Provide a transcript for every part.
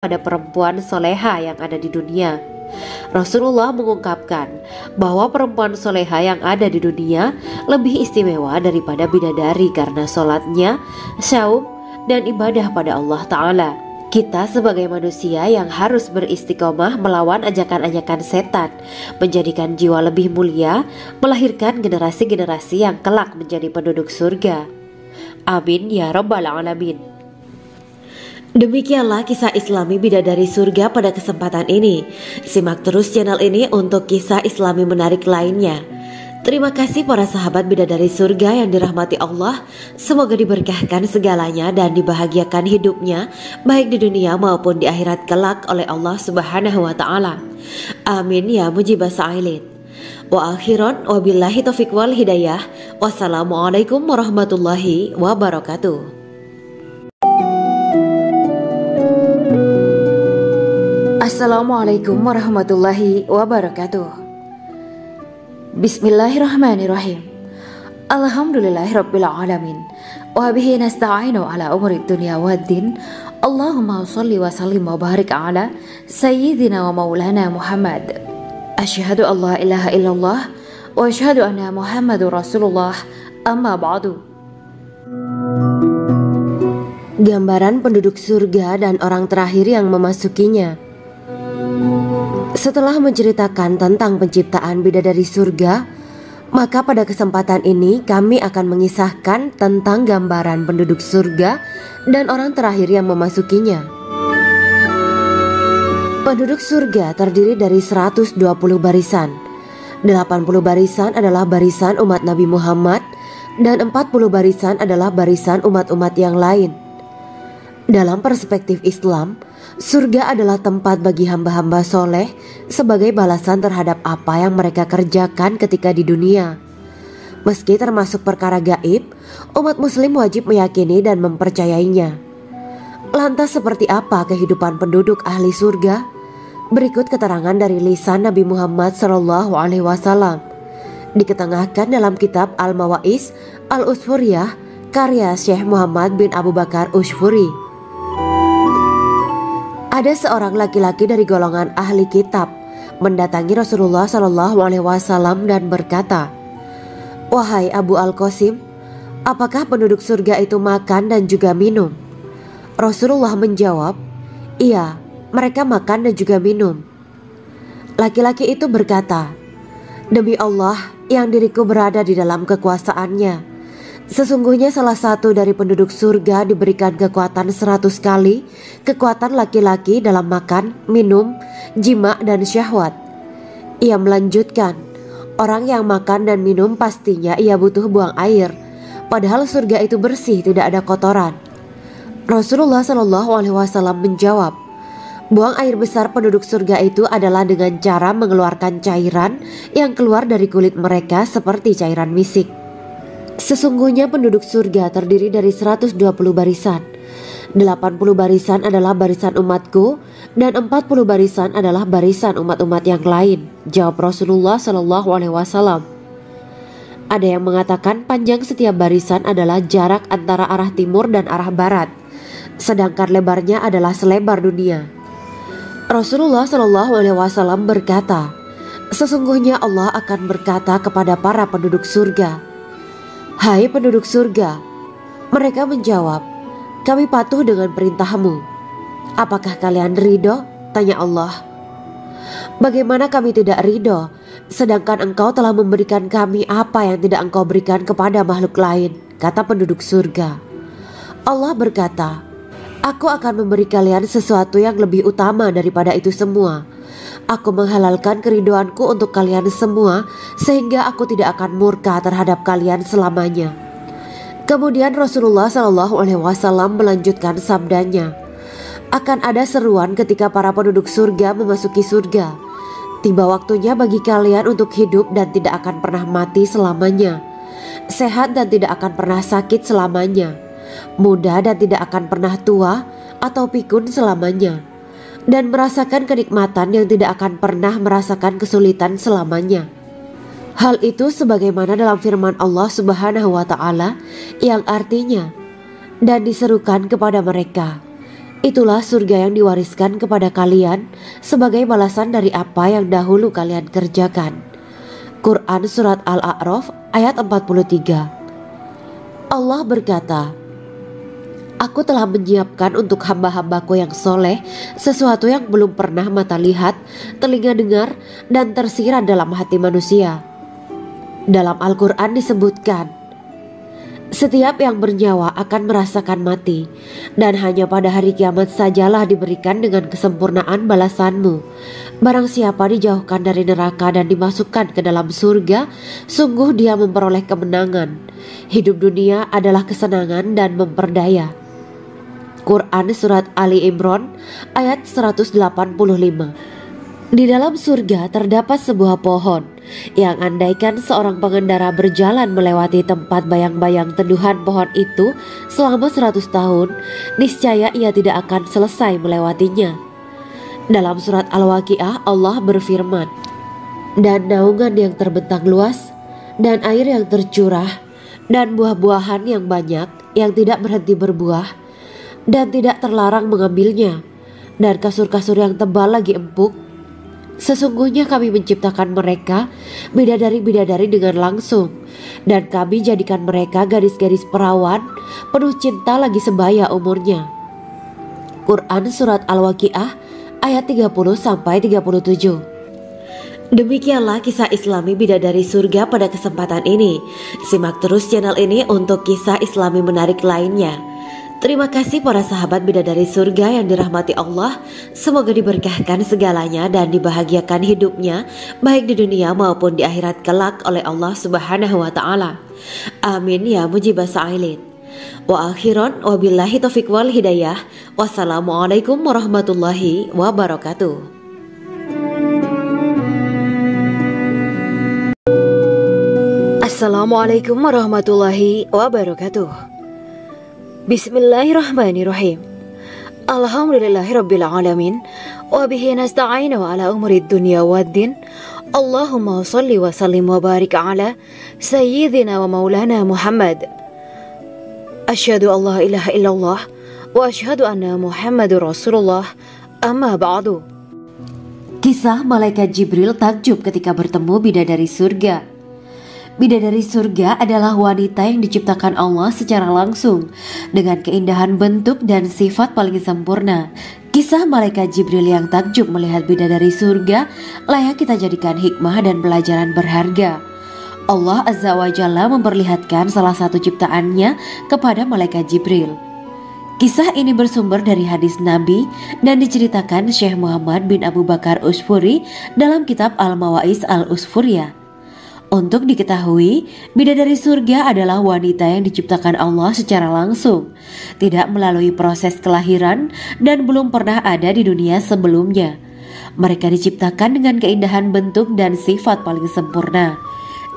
pada perempuan soleha yang ada di dunia. Rasulullah mengungkapkan bahwa perempuan soleha yang ada di dunia lebih istimewa daripada bidadari karena sholatnya, syaum, dan ibadah pada Allah Ta'ala. Kita sebagai manusia yang harus beristiqomah melawan ajakan-ajakan setan, menjadikan jiwa lebih mulia, melahirkan generasi-generasi yang kelak menjadi penduduk surga. Amin ya Rabbal Alamin. Demikianlah kisah Islami bidadari surga pada kesempatan ini. Simak terus channel ini untuk kisah Islami menarik lainnya. Terima kasih para sahabat bidadari surga yang dirahmati Allah. Semoga diberkahkan segalanya dan dibahagiakan hidupnya, baik di dunia maupun di akhirat kelak oleh Allah Subhanahu wa Ta'ala. Amin ya mujibah sa'ilin. Wa akhiran wabillahi taufiq wal hidayah. Wassalamualaikum warahmatullahi wabarakatuh. Assalamualaikum warahmatullahi wabarakatuh. Bismillahirrahmanirrahim. Alhamdulillahirabbil alamin. Wa bihi nasta'inu ala umuri dunya waddin. Allahumma shalli wa sallim wa barik ala sayyidina wa maulana Muhammad. Asyhadu an la ilaha illallah wa asyhadu anna Muhammadur Rasulullah. Amma ba'du. Gambaran penduduk surga dan orang terakhir yang memasukinya. Setelah menceritakan tentang penciptaan bidadari surga, maka pada kesempatan ini kami akan mengisahkan tentang gambaran penduduk surga dan orang terakhir yang memasukinya. Penduduk surga terdiri dari 120 barisan. 80 barisan adalah barisan umat Nabi Muhammad dan 40 barisan adalah barisan umat-umat yang lain. Dalam perspektif Islam, surga adalah tempat bagi hamba-hamba soleh sebagai balasan terhadap apa yang mereka kerjakan ketika di dunia. Meski termasuk perkara gaib, umat muslim wajib meyakini dan mempercayainya. Lantas seperti apa kehidupan penduduk ahli surga? Berikut keterangan dari lisan Nabi Muhammad SAW, diketengahkan dalam kitab Al-Mawaiz Al-Usfuriyah karya Syekh Muhammad bin Abu Bakar Ushfuri. Ada seorang laki-laki dari golongan ahli kitab mendatangi Rasulullah SAW dan berkata, "Wahai Abu Al-Qasim, apakah penduduk surga itu makan dan juga minum?" Rasulullah menjawab, "Iya, mereka makan dan juga minum." Laki-laki itu berkata, "Demi Allah yang diriku berada di dalam kekuasaannya, sesungguhnya salah satu dari penduduk surga diberikan kekuatan 100 kali kekuatan laki-laki dalam makan, minum, jima, dan syahwat." Ia melanjutkan, "Orang yang makan dan minum pastinya ia butuh buang air, padahal surga itu bersih, tidak ada kotoran." Rasulullah SAW menjawab, "Buang air besar penduduk surga itu adalah dengan cara mengeluarkan cairan yang keluar dari kulit mereka seperti cairan misik." Sesungguhnya penduduk surga terdiri dari 120 barisan. 80 barisan adalah barisan umatku dan 40 barisan adalah barisan umat-umat yang lain, jawab Rasulullah SAW. Ada yang mengatakan panjang setiap barisan adalah jarak antara arah timur dan arah barat, sedangkan lebarnya adalah selebar dunia. Rasulullah SAW berkata, "Sesungguhnya Allah akan berkata kepada para penduduk surga, 'Hai penduduk surga,' mereka menjawab, 'Kami patuh dengan perintahmu.' 'Apakah kalian ridho?' tanya Allah. 'Bagaimana kami tidak ridho, sedangkan engkau telah memberikan kami apa yang tidak engkau berikan kepada makhluk lain,' kata penduduk surga. Allah berkata, 'Aku akan memberi kalian sesuatu yang lebih utama daripada itu semua. Aku menghalalkan keridoanku untuk kalian semua sehingga aku tidak akan murka terhadap kalian selamanya.'" Kemudian Rasulullah SAW melanjutkan sabdanya, "Akan ada seruan ketika para penduduk surga memasuki surga. Tiba waktunya bagi kalian untuk hidup dan tidak akan pernah mati selamanya, sehat dan tidak akan pernah sakit selamanya, muda dan tidak akan pernah tua atau pikun selamanya, dan merasakan kenikmatan yang tidak akan pernah merasakan kesulitan selamanya." Hal itu sebagaimana dalam firman Allah Subhanahu wa Ta'ala yang artinya, "Dan diserukan kepada mereka, Itulah surga yang diwariskan kepada kalian sebagai balasan dari apa yang dahulu kalian kerjakan. Quran Surat Al-A'raf ayat 43. Allah berkata, Aku telah menyiapkan untuk hamba-hambaku yang soleh sesuatu yang belum pernah mata lihat, telinga dengar, dan tersirat dalam hati manusia. Dalam Al-Quran disebutkan, setiap yang bernyawa akan merasakan mati, dan hanya pada hari kiamat sajalah diberikan dengan kesempurnaan balasanmu. Barang siapa dijauhkan dari neraka dan dimasukkan ke dalam surga, sungguh dia memperoleh kemenangan. Hidup dunia adalah kesenangan dan memperdaya. Quran Surat Ali Imran ayat 185. Di dalam surga terdapat sebuah pohon yang andaikan seorang pengendara berjalan melewati tempat bayang-bayang teduhan pohon itu selama 100 tahun, niscaya ia tidak akan selesai melewatinya. Dalam surat Al-Waqiah Allah berfirman, dan naungan yang terbentang luas, dan air yang tercurah, dan buah-buahan yang banyak yang tidak berhenti berbuah, dan tidak terlarang mengambilnya, dan kasur-kasur yang tebal lagi empuk. Sesungguhnya kami menciptakan mereka bidadari-bidadari dengan langsung, dan kami jadikan mereka gadis-gadis perawan penuh cinta lagi sebaya umurnya. Quran Surat Al-Waqiah ayat 30-37. Demikianlah kisah Islami bidadari surga pada kesempatan ini. Simak terus channel ini untuk kisah Islami menarik lainnya. Terima kasih para sahabat bidadari surga yang dirahmati Allah. Semoga diberkahkan segalanya dan dibahagiakan hidupnya baik di dunia maupun di akhirat kelak oleh Allah Subhanahu wa taala. Amin ya mujibah sa'ilin. Wa akhiran wabillahi taufiq wal hidayah. Wassalamualaikum warahmatullahi wabarakatuh. Assalamualaikum warahmatullahi wabarakatuh. Bismillahirrahmanirrahim. Alhamdulillahirabbil alamin wa bihi nasta'inu ala umurid dunya waddin. Allahumma shalli wa sallim wa barik ala sayyidina wa maulana Muhammad. Asyhadu an la ilaha illallah wa asyhadu anna Muhammadur Rasulullah. Amma ba'du. Kisah malaikat Jibril takjub ketika bertemu bidadari surga. Bidadari surga adalah wanita yang diciptakan Allah secara langsung dengan keindahan bentuk dan sifat paling sempurna. Kisah malaikat Jibril yang takjub melihat bidadari surga layak kita jadikan hikmah dan pelajaran berharga. Allah Azza wa Jalla memperlihatkan salah satu ciptaannya kepada malaikat Jibril. Kisah ini bersumber dari hadis Nabi dan diceritakan Syekh Muhammad bin Abu Bakar Usfuri dalam kitab Al-Mawaiz Al-Usfuriyah. Untuk diketahui, bidadari surga adalah wanita yang diciptakan Allah secara langsung, tidak melalui proses kelahiran dan belum pernah ada di dunia sebelumnya. Mereka diciptakan dengan keindahan bentuk dan sifat paling sempurna.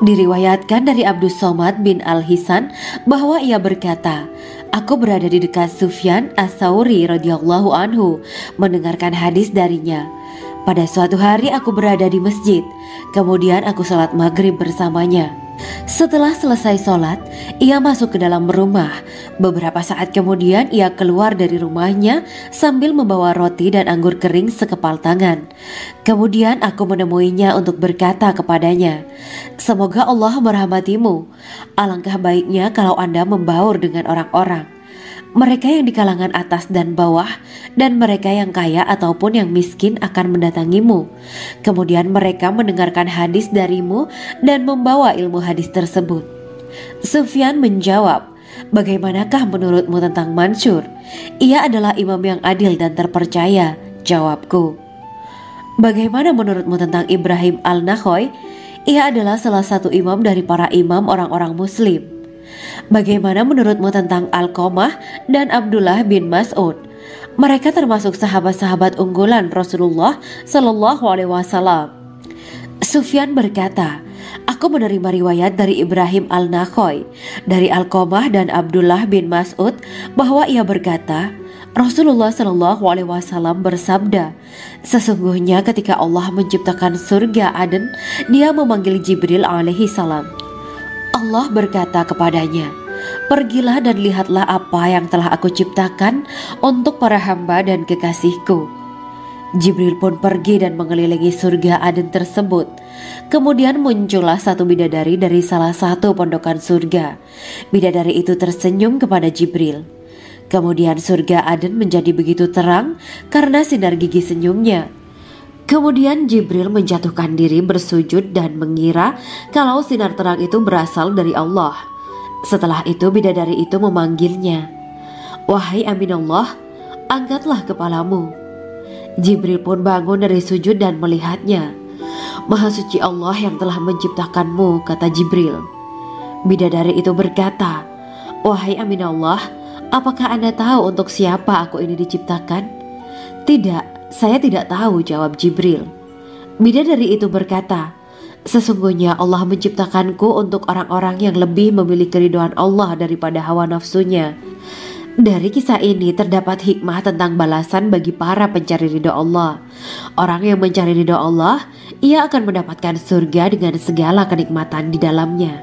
Diriwayatkan dari Abdus Somad bin Al-Hisan bahwa ia berkata, Aku berada di dekat Sufyan As-Sauri radhiyallahu anhu mendengarkan hadis darinya. Pada suatu hari aku berada di masjid, kemudian aku sholat maghrib bersamanya. Setelah selesai sholat, ia masuk ke dalam rumah. Beberapa saat kemudian ia keluar dari rumahnya sambil membawa roti dan anggur kering sekepal tangan. Kemudian aku menemuinya untuk berkata kepadanya, Semoga Allah merahmatimu. Alangkah baiknya kalau Anda membaur dengan orang-orang. Mereka yang di kalangan atas dan bawah, dan mereka yang kaya ataupun yang miskin akan mendatangimu. Kemudian mereka mendengarkan hadis darimu dan membawa ilmu hadis tersebut. Sufyan menjawab, Bagaimanakah menurutmu tentang Mansur? Ia adalah imam yang adil dan terpercaya. Jawabku. Bagaimana menurutmu tentang Ibrahim Al-Nakhoy? Ia adalah salah satu imam dari para imam orang-orang muslim. Bagaimana menurutmu tentang Alqamah dan Abdullah bin Mas'ud? Mereka termasuk sahabat-sahabat unggulan Rasulullah Sallallahu Alaihi Wasallam. Sufyan berkata, Aku menerima riwayat dari Ibrahim Al-Nakhoy, dari Alqamah dan Abdullah bin Mas'ud bahwa ia berkata, Rasulullah Sallallahu Alaihi Wasallam bersabda, Sesungguhnya ketika Allah menciptakan surga Aden, Dia memanggil Jibril alaihi salam. Allah berkata kepadanya, Pergilah dan lihatlah apa yang telah aku ciptakan untuk para hamba dan kekasihku. Jibril pun pergi dan mengelilingi surga Aden tersebut. Kemudian muncullah satu bidadari dari salah satu pondokan surga. Bidadari itu tersenyum kepada Jibril. Kemudian surga Aden menjadi begitu terang karena sinar gigi senyumnya. Kemudian Jibril menjatuhkan diri bersujud dan mengira kalau sinar terang itu berasal dari Allah. Setelah itu bidadari itu memanggilnya, "Wahai Aminullah, angkatlah kepalamu." Jibril pun bangun dari sujud dan melihatnya. "Maha suci Allah yang telah menciptakanmu," kata Jibril. Bidadari itu berkata, "Wahai Aminullah, apakah Anda tahu untuk siapa aku ini diciptakan?" "Tidak, saya tidak tahu," jawab Jibril. Bidadari itu berkata, "Sesungguhnya Allah menciptakanku untuk orang-orang yang lebih memilih keridhaan Allah daripada hawa nafsunya." Dari kisah ini terdapat hikmah tentang balasan bagi para pencari ridho Allah. Orang yang mencari ridho Allah, ia akan mendapatkan surga dengan segala kenikmatan di dalamnya.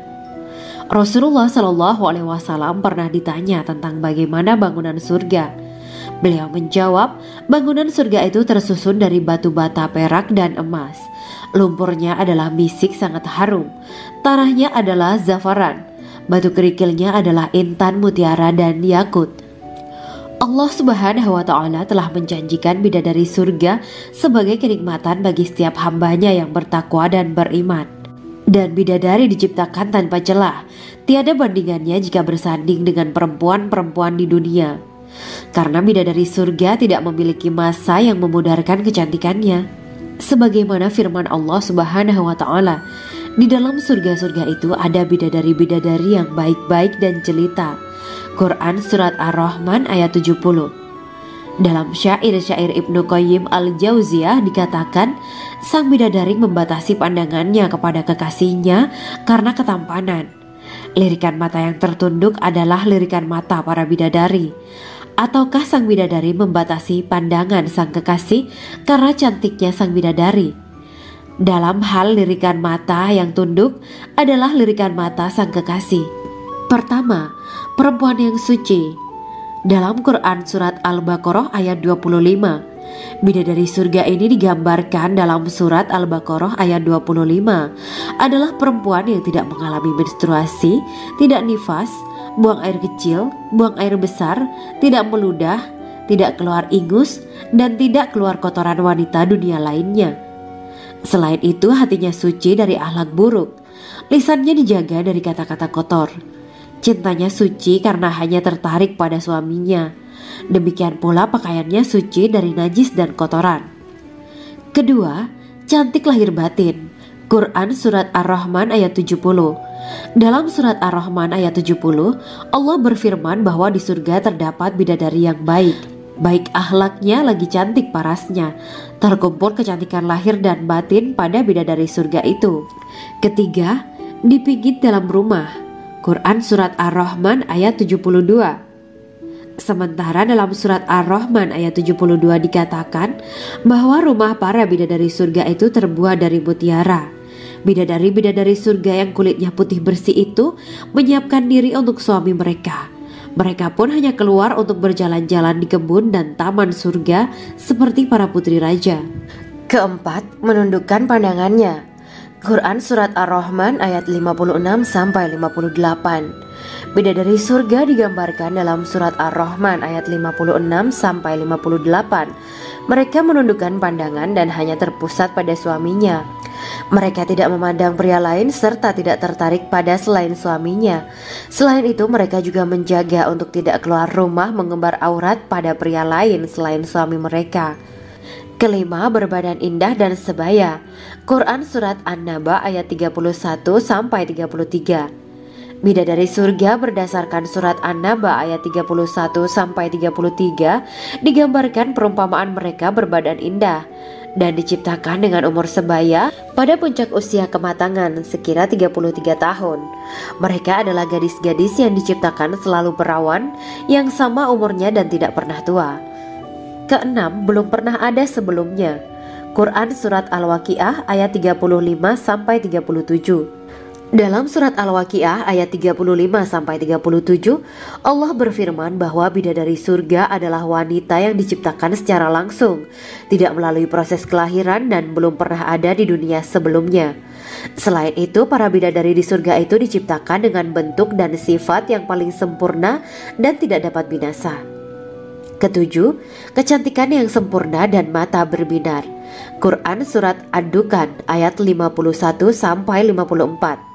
Rasulullah Shallallahu Alaihi Wasallam pernah ditanya tentang bagaimana bangunan surga. Beliau menjawab, bangunan surga itu tersusun dari batu bata, perak, dan emas. Lumpurnya adalah misik sangat harum, tanahnya adalah zafaran, batu kerikilnya adalah intan, mutiara, dan yakut. Allah Subhanahu wa Ta'ala telah menjanjikan bidadari surga sebagai kenikmatan bagi setiap hambanya yang bertakwa dan beriman. Dan bidadari diciptakan tanpa celah, tiada bandingannya jika bersanding dengan perempuan-perempuan di dunia. Karena bidadari surga tidak memiliki masa yang memudarkan kecantikannya. Sebagaimana firman Allah Subhanahu wa Ta'ala, di dalam surga-surga itu ada bidadari-bidadari yang baik-baik dan jelita. Quran Surat Ar-Rahman ayat 70. Dalam syair-syair Ibnu Qayyim Al-Jauziyah dikatakan, sang bidadari membatasi pandangannya kepada kekasihnya karena ketampanan. Lirikan mata yang tertunduk adalah lirikan mata para bidadari. Ataukah sang bidadari membatasi pandangan sang kekasih karena cantiknya sang bidadari? Dalam hal lirikan mata yang tunduk adalah lirikan mata sang kekasih. Pertama, perempuan yang suci. Dalam Quran Surat Al-Baqarah ayat 25, bidadari surga ini digambarkan dalam Surat Al-Baqarah ayat 25 adalah perempuan yang tidak mengalami menstruasi, tidak nifas, buang air kecil, buang air besar, tidak meludah, tidak keluar ingus, dan tidak keluar kotoran wanita dunia lainnya. Selain itu, hatinya suci dari akhlak buruk, lisannya dijaga dari kata-kata kotor. Cintanya suci karena hanya tertarik pada suaminya. Demikian pula pakaiannya suci dari najis dan kotoran. Kedua, cantik lahir batin. Quran Surat Ar-Rahman ayat 70. Dalam Surat Ar-Rahman ayat 70, Allah berfirman bahwa di surga terdapat bidadari yang baik. Baik akhlaknya lagi cantik parasnya. Terkumpul kecantikan lahir dan batin pada bidadari surga itu. Ketiga, dipijit dalam rumah. Quran Surat Ar-Rahman ayat 72. Sementara dalam Surat Ar-Rahman ayat 72 dikatakan bahwa rumah para bidadari surga itu terbuat dari mutiara. Bidadari-bidadari surga yang kulitnya putih bersih itu menyiapkan diri untuk suami mereka. Mereka pun hanya keluar untuk berjalan-jalan di kebun dan taman surga seperti para putri raja. Keempat, menundukkan pandangannya. Quran Surat Ar-Rahman ayat 56-58. Bidadari surga digambarkan dalam Surat Ar-Rahman ayat 56-58. Mereka menundukkan pandangan dan hanya terpusat pada suaminya. Mereka tidak memandang pria lain serta tidak tertarik pada selain suaminya. Selain itu, mereka juga menjaga untuk tidak keluar rumah mengembar aurat pada pria lain selain suami mereka. Kelima, berbadan indah dan sebaya. Quran Surat An-Naba ayat 31-33. Bidadari surga berdasarkan Surat An-Naba ayat 31-33 digambarkan perumpamaan mereka berbadan indah dan diciptakan dengan umur sebaya pada puncak usia kematangan sekira 33 tahun. Mereka adalah gadis-gadis yang diciptakan selalu perawan yang sama umurnya dan tidak pernah tua. Keenam, belum pernah ada sebelumnya. Quran Surat Al-Waqiah ayat 35-37. Dalam surat Al-Waqiah ayat 35-37, Allah berfirman bahwa bidadari surga adalah wanita yang diciptakan secara langsung, tidak melalui proses kelahiran dan belum pernah ada di dunia sebelumnya. Selain itu, para bidadari di surga itu diciptakan dengan bentuk dan sifat yang paling sempurna dan tidak dapat binasa. Ketujuh, kecantikan yang sempurna dan mata berbinar. Quran surat Ad-Dukhan ayat 51-54.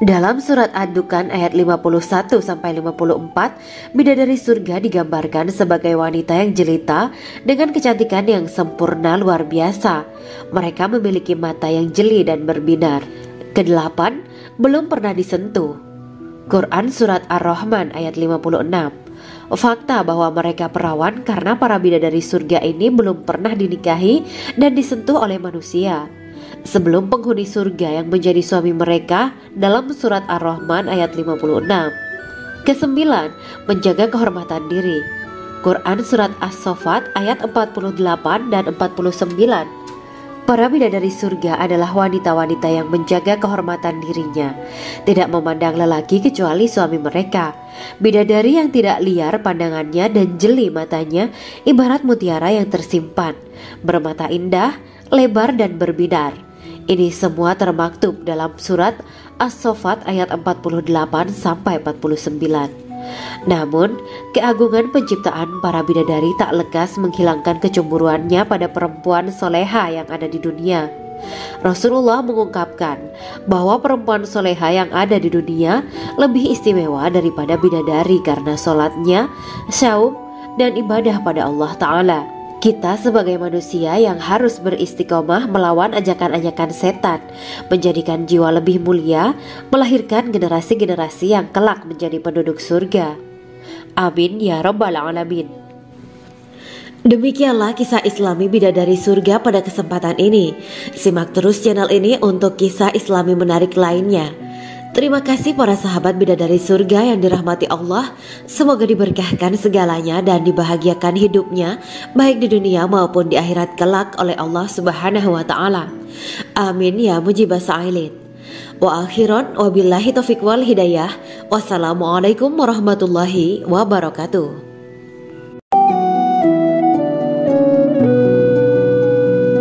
Dalam surat Ad-Dukhan ayat 51-54, bidadari surga digambarkan sebagai wanita yang jelita dengan kecantikan yang sempurna luar biasa. Mereka memiliki mata yang jeli dan berbinar. Kedelapan, belum pernah disentuh. Quran surat Ar-Rahman ayat 56. Fakta bahwa mereka perawan karena para bidadari surga ini belum pernah dinikahi dan disentuh oleh manusia sebelum penghuni surga yang menjadi suami mereka dalam surat Ar-Rahman ayat 56. Kesembilan, menjaga kehormatan diri. Quran surat As-Saffat ayat 48 dan 49. Para bidadari surga adalah wanita-wanita yang menjaga kehormatan dirinya, tidak memandang lelaki kecuali suami mereka. Bidadari yang tidak liar pandangannya dan jeli matanya ibarat mutiara yang tersimpan, bermata indah, lebar dan berbinar. Ini semua termaktub dalam surat As-Saffat ayat 48-49. Namun, keagungan penciptaan para bidadari tak lekas menghilangkan kecemburuannya pada perempuan soleha yang ada di dunia. Rasulullah mengungkapkan bahwa perempuan soleha yang ada di dunia lebih istimewa daripada bidadari karena sholatnya, syaum, dan ibadah pada Allah Ta'ala. Kita sebagai manusia yang harus beristiqomah melawan ajakan-ajakan setan, menjadikan jiwa lebih mulia, melahirkan generasi-generasi yang kelak menjadi penduduk surga. Amin ya rabbal alamin. Demikianlah kisah Islami bidadari surga pada kesempatan ini. Simak terus channel ini untuk kisah Islami menarik lainnya. Terima kasih para sahabat bidadari surga yang dirahmati Allah. Semoga diberkahkan segalanya dan dibahagiakan hidupnya baik di dunia maupun di akhirat kelak oleh Allah Subhanahu wa taala. Amin ya mujibah sa'ilin. Wa akhiran wabillahi taufiq wal hidayah. Wassalamualaikum warahmatullahi wabarakatuh.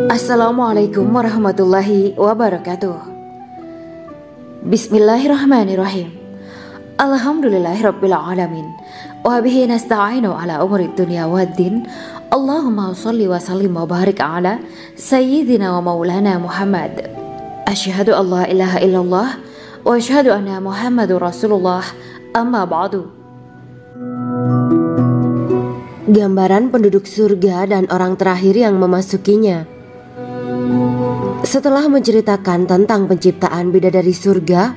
Assalamualaikum warahmatullahi wabarakatuh. Bismillahirrahmanirrahim. Alhamdulillahirabbil alamin. Wa bihi nasta'inu ala umuri dunya waddin. Allahumma shalli wa sallim wa barik ala sayyidina wa maulana Muhammad. Asyhadu an la ilaha illallah wa asyhadu anna Muhammadur Rasulullah. Amma ba'du. Gambaran penduduk surga dan orang terakhir yang memasukinya. Setelah menceritakan tentang penciptaan bidadari surga,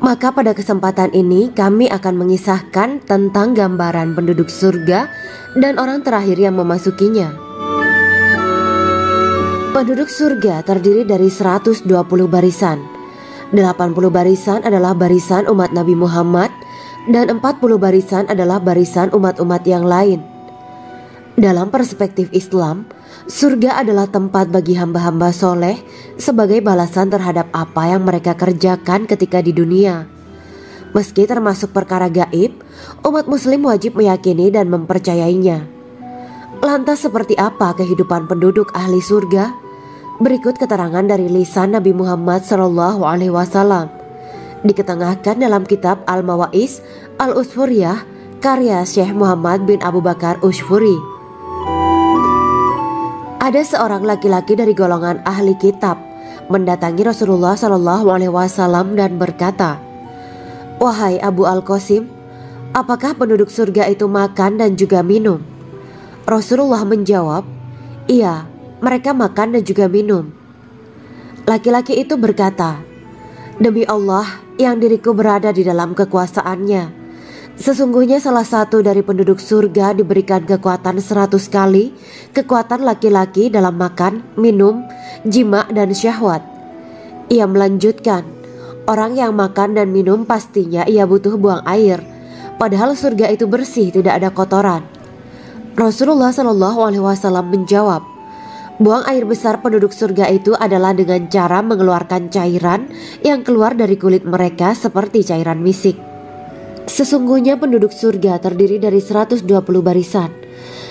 maka pada kesempatan ini kami akan mengisahkan tentang gambaran penduduk surga dan orang terakhir yang memasukinya. Penduduk surga terdiri dari 120 barisan. 80 barisan adalah barisan umat Nabi Muhammad dan 40 barisan adalah barisan umat-umat yang lain. Dalam perspektif Islam, surga adalah tempat bagi hamba-hamba soleh sebagai balasan terhadap apa yang mereka kerjakan ketika di dunia. Meski termasuk perkara gaib, umat muslim wajib meyakini dan mempercayainya. Lantas seperti apa kehidupan penduduk ahli surga? Berikut keterangan dari lisan Nabi Muhammad SAW, diketengahkan dalam kitab Al-Mawaiz Al-Usfuriyah karya Syekh Muhammad bin Abu Bakar Ushfuri. Ada seorang laki-laki dari golongan ahli kitab mendatangi Rasulullah SAW dan berkata, "Wahai Abu Al-Qasim, apakah penduduk surga itu makan dan juga minum?" Rasulullah menjawab, "Iya, mereka makan dan juga minum." Laki-laki itu berkata, "Demi Allah yang diriku berada di dalam kekuasaannya, sesungguhnya salah satu dari penduduk surga diberikan kekuatan 100 kali kekuatan laki-laki dalam makan, minum, jima, dan syahwat." Ia melanjutkan, "Orang yang makan dan minum pastinya ia butuh buang air, padahal surga itu bersih, tidak ada kotoran." Rasulullah SAW menjawab, Buang air besar penduduk surga itu adalah dengan cara mengeluarkan cairan yang keluar dari kulit mereka seperti cairan misik. Sesungguhnya penduduk surga terdiri dari 120 barisan.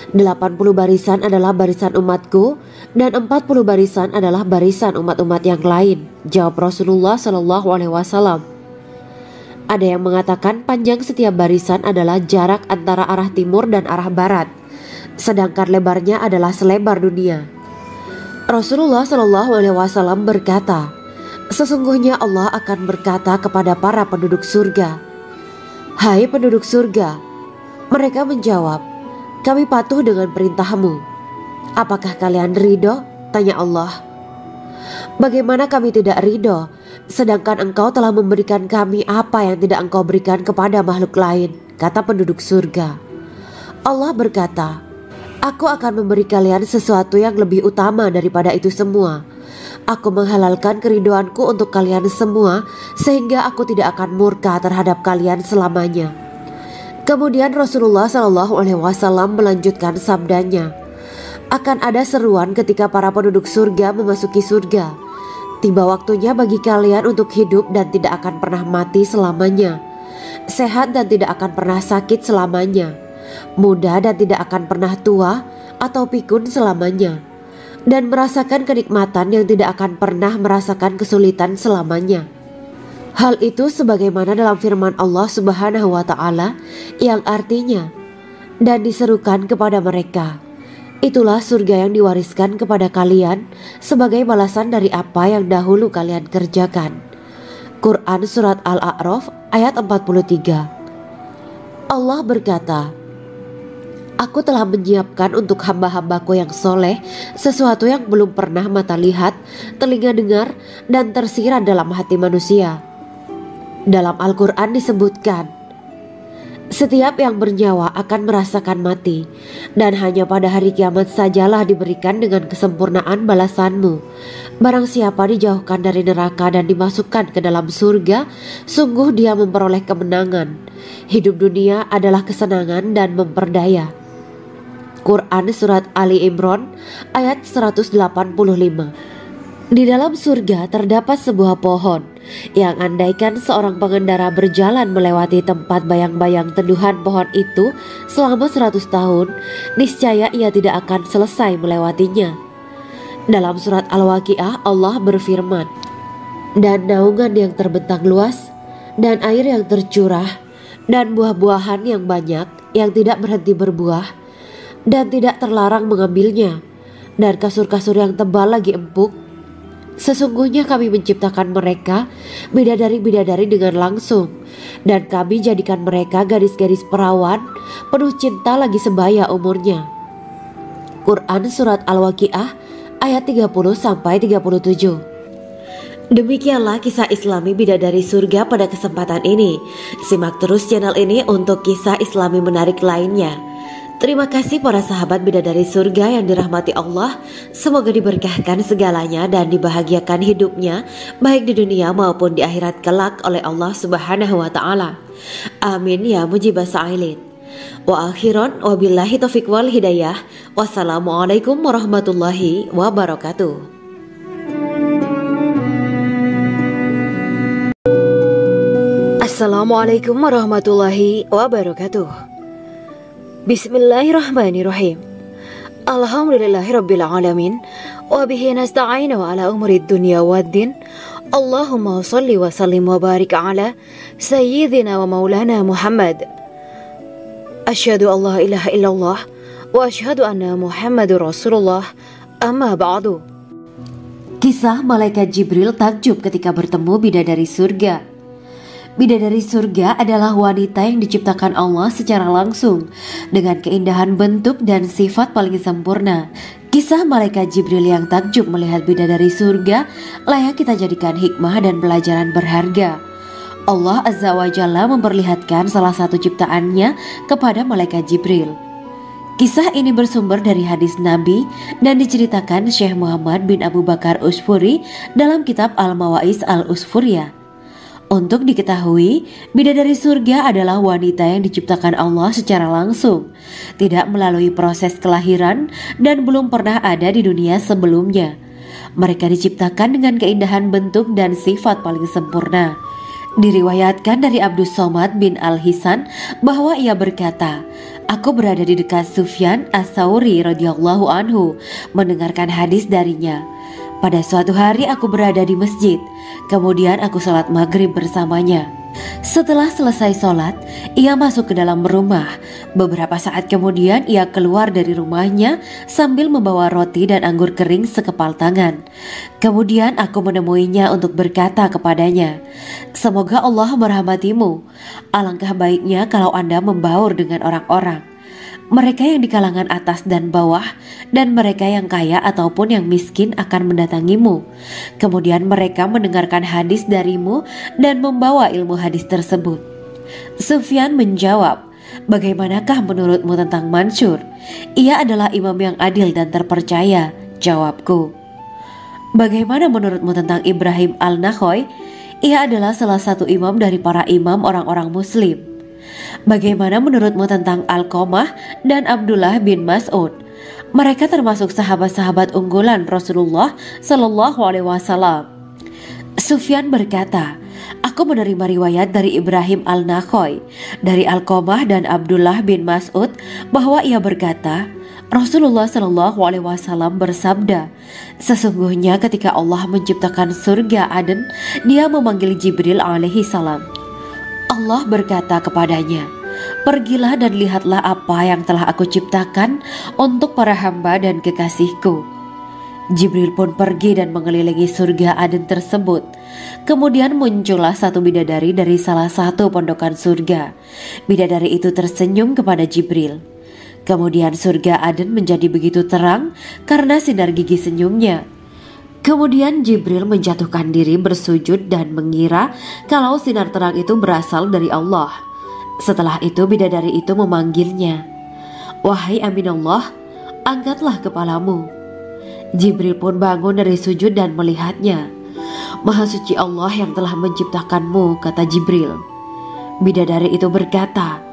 80 barisan adalah barisan umatku dan 40 barisan adalah barisan umat-umat yang lain, jawab Rasulullah SAW. Ada yang mengatakan panjang setiap barisan adalah jarak antara arah timur dan arah barat, sedangkan lebarnya adalah selebar dunia. Rasulullah SAW berkata, sesungguhnya Allah akan berkata kepada para penduduk surga, "Hai penduduk surga." Mereka menjawab, "Kami patuh dengan perintahmu." "Apakah kalian ridho?" tanya Allah. "Bagaimana kami tidak ridho, sedangkan engkau telah memberikan kami apa yang tidak engkau berikan kepada makhluk lain," kata penduduk surga. Allah berkata, "Aku akan memberi kalian sesuatu yang lebih utama daripada itu semua. Aku menghalalkan keridoanku untuk kalian semua sehingga aku tidak akan murka terhadap kalian selamanya." Kemudian Rasulullah SAW melanjutkan sabdanya, "Akan ada seruan ketika para penduduk surga memasuki surga. Tiba waktunya bagi kalian untuk hidup dan tidak akan pernah mati selamanya, sehat dan tidak akan pernah sakit selamanya, muda dan tidak akan pernah tua atau pikun selamanya, dan merasakan kenikmatan yang tidak akan pernah merasakan kesulitan selamanya." Hal itu sebagaimana dalam firman Allah Subhanahu wa Ta'ala yang artinya, "Dan diserukan kepada mereka, itulah surga yang diwariskan kepada kalian sebagai balasan dari apa yang dahulu kalian kerjakan." Quran Surat Al-A'raf ayat 43. Allah berkata, "Aku telah menyiapkan untuk hamba-hambaku yang soleh sesuatu yang belum pernah mata lihat, telinga dengar, dan tersirat dalam hati manusia." Dalam Al-Quran disebutkan, setiap yang bernyawa akan merasakan mati, dan hanya pada hari kiamat sajalah diberikan dengan kesempurnaan balasanmu. Barang siapa dijauhkan dari neraka dan dimasukkan ke dalam surga, sungguh dia memperoleh kemenangan. Hidup dunia adalah kesenangan dan memperdaya. Quran Surat Ali Imran ayat 185. Di dalam surga terdapat sebuah pohon yang andaikan seorang pengendara berjalan melewati tempat bayang-bayang teduhan pohon itu selama 100 tahun, niscaya ia tidak akan selesai melewatinya. Dalam surat Al-Waqiah Allah berfirman, "Dan naungan yang terbentang luas, dan air yang tercurah, dan buah-buahan yang banyak yang tidak berhenti berbuah, dan tidak terlarang mengambilnya, dan kasur-kasur yang tebal lagi empuk. Sesungguhnya kami menciptakan mereka bidadari-bidadari dengan langsung, dan kami jadikan mereka gadis-gadis perawan penuh cinta lagi sebaya umurnya." Quran Surat Al-Waqiah ayat 30-37. Demikianlah kisah Islami bidadari surga pada kesempatan ini. Simak terus channel ini untuk kisah Islami menarik lainnya. Terima kasih para sahabat bidadari surga yang dirahmati Allah. Semoga diberkahkan segalanya dan dibahagiakan hidupnya baik di dunia maupun di akhirat kelak oleh Allah Subhanahu wa Ta'ala. Amin ya mujibah sa'ilin. Wa akhiran wabillahi taufiq wal hidayah. Wassalamualaikum warahmatullahi wabarakatuh. Assalamualaikum warahmatullahi wabarakatuh. Bismillahirrahmanirrahim. Alhamdulillahirabbil alamin wa bihi nasta'inu ala umurid dunya waddin. Allahumma shalli wa sallim wa barik ala sayyidina wa maulana Muhammad. Asyhadu an la ilaha illallah wa asyhadu anna Muhammadur Rasulullah. Amma ba'du. Kisah malaikat Jibril takjub ketika bertemu bidadari surga. Bidadari surga adalah wanita yang diciptakan Allah secara langsung dengan keindahan bentuk dan sifat paling sempurna. Kisah malaikat Jibril yang takjub melihat bidadari surga layak kita jadikan hikmah dan pelajaran berharga. Allah Azza wa Jalla memperlihatkan salah satu ciptaannya kepada malaikat Jibril. Kisah ini bersumber dari hadis Nabi dan diceritakan Syekh Muhammad bin Abu Bakar Usfuri dalam kitab Al-Mawaiz Al-Usfuriyah. Untuk diketahui, bidadari surga adalah wanita yang diciptakan Allah secara langsung, tidak melalui proses kelahiran dan belum pernah ada di dunia sebelumnya. Mereka diciptakan dengan keindahan bentuk dan sifat paling sempurna. Diriwayatkan dari Abdus Somad bin Al-Hisan bahwa ia berkata, "Aku berada di dekat Sufyan As-Tsauri radhiyallahu anhu mendengarkan hadis darinya. Pada suatu hari aku berada di masjid, kemudian aku sholat maghrib bersamanya. Setelah selesai sholat, ia masuk ke dalam rumah. Beberapa saat kemudian ia keluar dari rumahnya sambil membawa roti dan anggur kering sekepal tangan. Kemudian aku menemuinya untuk berkata kepadanya, 'Semoga Allah merahmatimu. Alangkah baiknya kalau Anda membaur dengan orang-orang. Mereka yang di kalangan atas dan bawah, dan mereka yang kaya ataupun yang miskin akan mendatangimu. Kemudian mereka mendengarkan hadis darimu dan membawa ilmu hadis tersebut.' Sufyan menjawab, 'Bagaimanakah menurutmu tentang Mansur? Ia adalah imam yang adil dan terpercaya.' Jawabku. 'Bagaimana menurutmu tentang Ibrahim Al-Nakhoy? Ia adalah salah satu imam dari para imam orang-orang muslim.' 'Bagaimana menurutmu tentang Alqamah dan Abdullah bin Mas'ud? Mereka termasuk sahabat-sahabat unggulan Rasulullah Shallallahu Alaihi Wasallam.' Sufyan berkata, 'Aku menerima riwayat dari Ibrahim Al-Nakhoy, dari Alqamah dan Abdullah bin Mas'ud bahwa ia berkata, Rasulullah Shallallahu Alaihi Wasallam bersabda, sesungguhnya ketika Allah menciptakan surga Aden, Dia memanggil Jibril alaihi salam. Allah berkata kepadanya, pergilah dan lihatlah apa yang telah aku ciptakan untuk para hamba dan kekasihku. Jibril pun pergi dan mengelilingi surga Aden tersebut. Kemudian muncullah satu bidadari dari salah satu pondokan surga. Bidadari itu tersenyum kepada Jibril. Kemudian surga Aden menjadi begitu terang karena sinar gigi senyumnya. Kemudian Jibril menjatuhkan diri bersujud dan mengira kalau sinar terang itu berasal dari Allah. Setelah itu bidadari itu memanggilnya, wahai Aminullah, angkatlah kepalamu. Jibril pun bangun dari sujud dan melihatnya. Maha suci Allah yang telah menciptakanmu, kata Jibril. Bidadari itu berkata,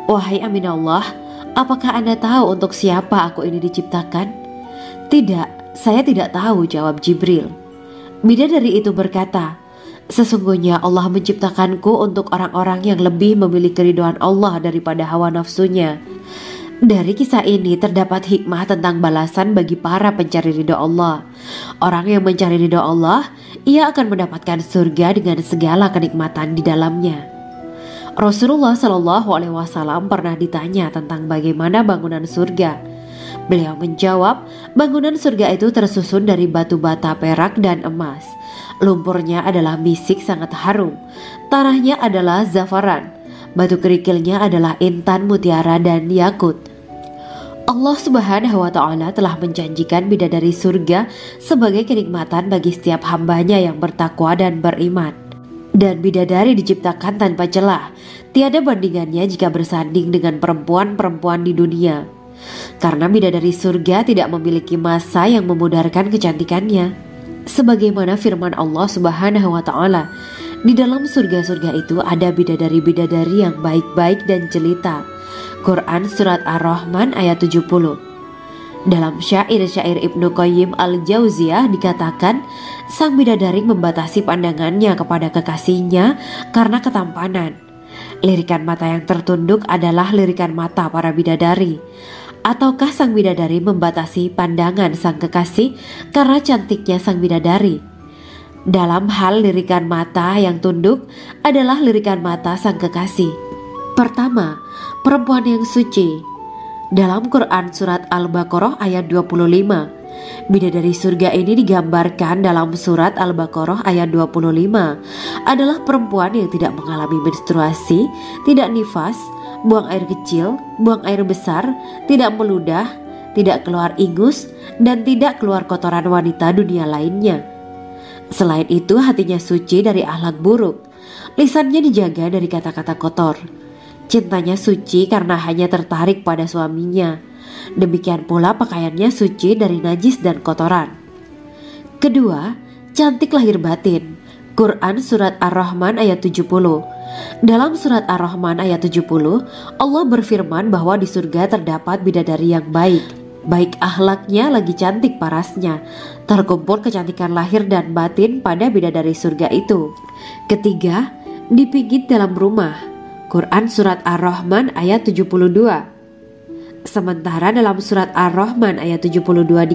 wahai Aminullah, apakah Anda tahu untuk siapa aku ini diciptakan? Tidak. Saya tidak tahu, jawab Jibril. Bidadari itu berkata, sesungguhnya Allah menciptakanku untuk orang-orang yang lebih memilih keridhaan Allah daripada hawa nafsunya. Dari kisah ini terdapat hikmah tentang balasan bagi para pencari ridho Allah. Orang yang mencari ridho Allah, ia akan mendapatkan surga dengan segala kenikmatan di dalamnya. Rasulullah Shallallahu Alaihi Wasallam pernah ditanya tentang bagaimana bangunan surga. Beliau menjawab, bangunan surga itu tersusun dari batu bata, perak, dan emas. Lumpurnya adalah misik sangat harum. Tanahnya adalah zafaran. Batu kerikilnya adalah intan, mutiara, dan yakut. Allah Subhanahu wa Ta'ala telah menjanjikan bidadari surga sebagai kenikmatan bagi setiap hambanya yang bertakwa dan beriman. Dan bidadari diciptakan tanpa celah. Tiada bandingannya jika bersanding dengan perempuan-perempuan di dunia. Karena bidadari surga tidak memiliki masa yang memudarkan kecantikannya. Sebagaimana firman Allah Subhanahu wa Ta'ala, di dalam surga-surga itu ada bidadari-bidadari yang baik-baik dan jelita. Quran Surat Ar-Rahman ayat 70. Dalam syair-syair Ibnu Qayyim Al-Jauziyah dikatakan, sang bidadari membatasi pandangannya kepada kekasihnya karena ketampanan. Lirikan mata yang tertunduk adalah lirikan mata para bidadari. Ataukah sang bidadari membatasi pandangan sang kekasih karena cantiknya sang bidadari? Dalam hal lirikan mata yang tunduk adalah lirikan mata sang kekasih. Pertama, perempuan yang suci. Dalam Quran Surat Al-Baqarah ayat 25, bidadari surga ini digambarkan dalam Surat Al-Baqarah ayat 25 adalah perempuan yang tidak mengalami menstruasi, tidak nifas, buang air kecil, buang air besar, tidak meludah, tidak keluar ingus, dan tidak keluar kotoran wanita dunia lainnya. Selain itu hatinya suci dari akhlak buruk, lisannya dijaga dari kata-kata kotor. Cintanya suci karena hanya tertarik pada suaminya. Demikian pula pakaiannya suci dari najis dan kotoran. Kedua, cantik lahir batin. Quran Surat Ar-Rahman ayat 70. Dalam Surat Ar-Rahman ayat 70, Allah berfirman bahwa di surga terdapat bidadari yang baik. Baik akhlaknya lagi cantik parasnya. Terkumpul kecantikan lahir dan batin pada bidadari surga itu. Ketiga, dipijit dalam rumah. Quran Surat Ar-Rahman ayat 72. Sementara dalam Surat Ar-Rahman ayat 72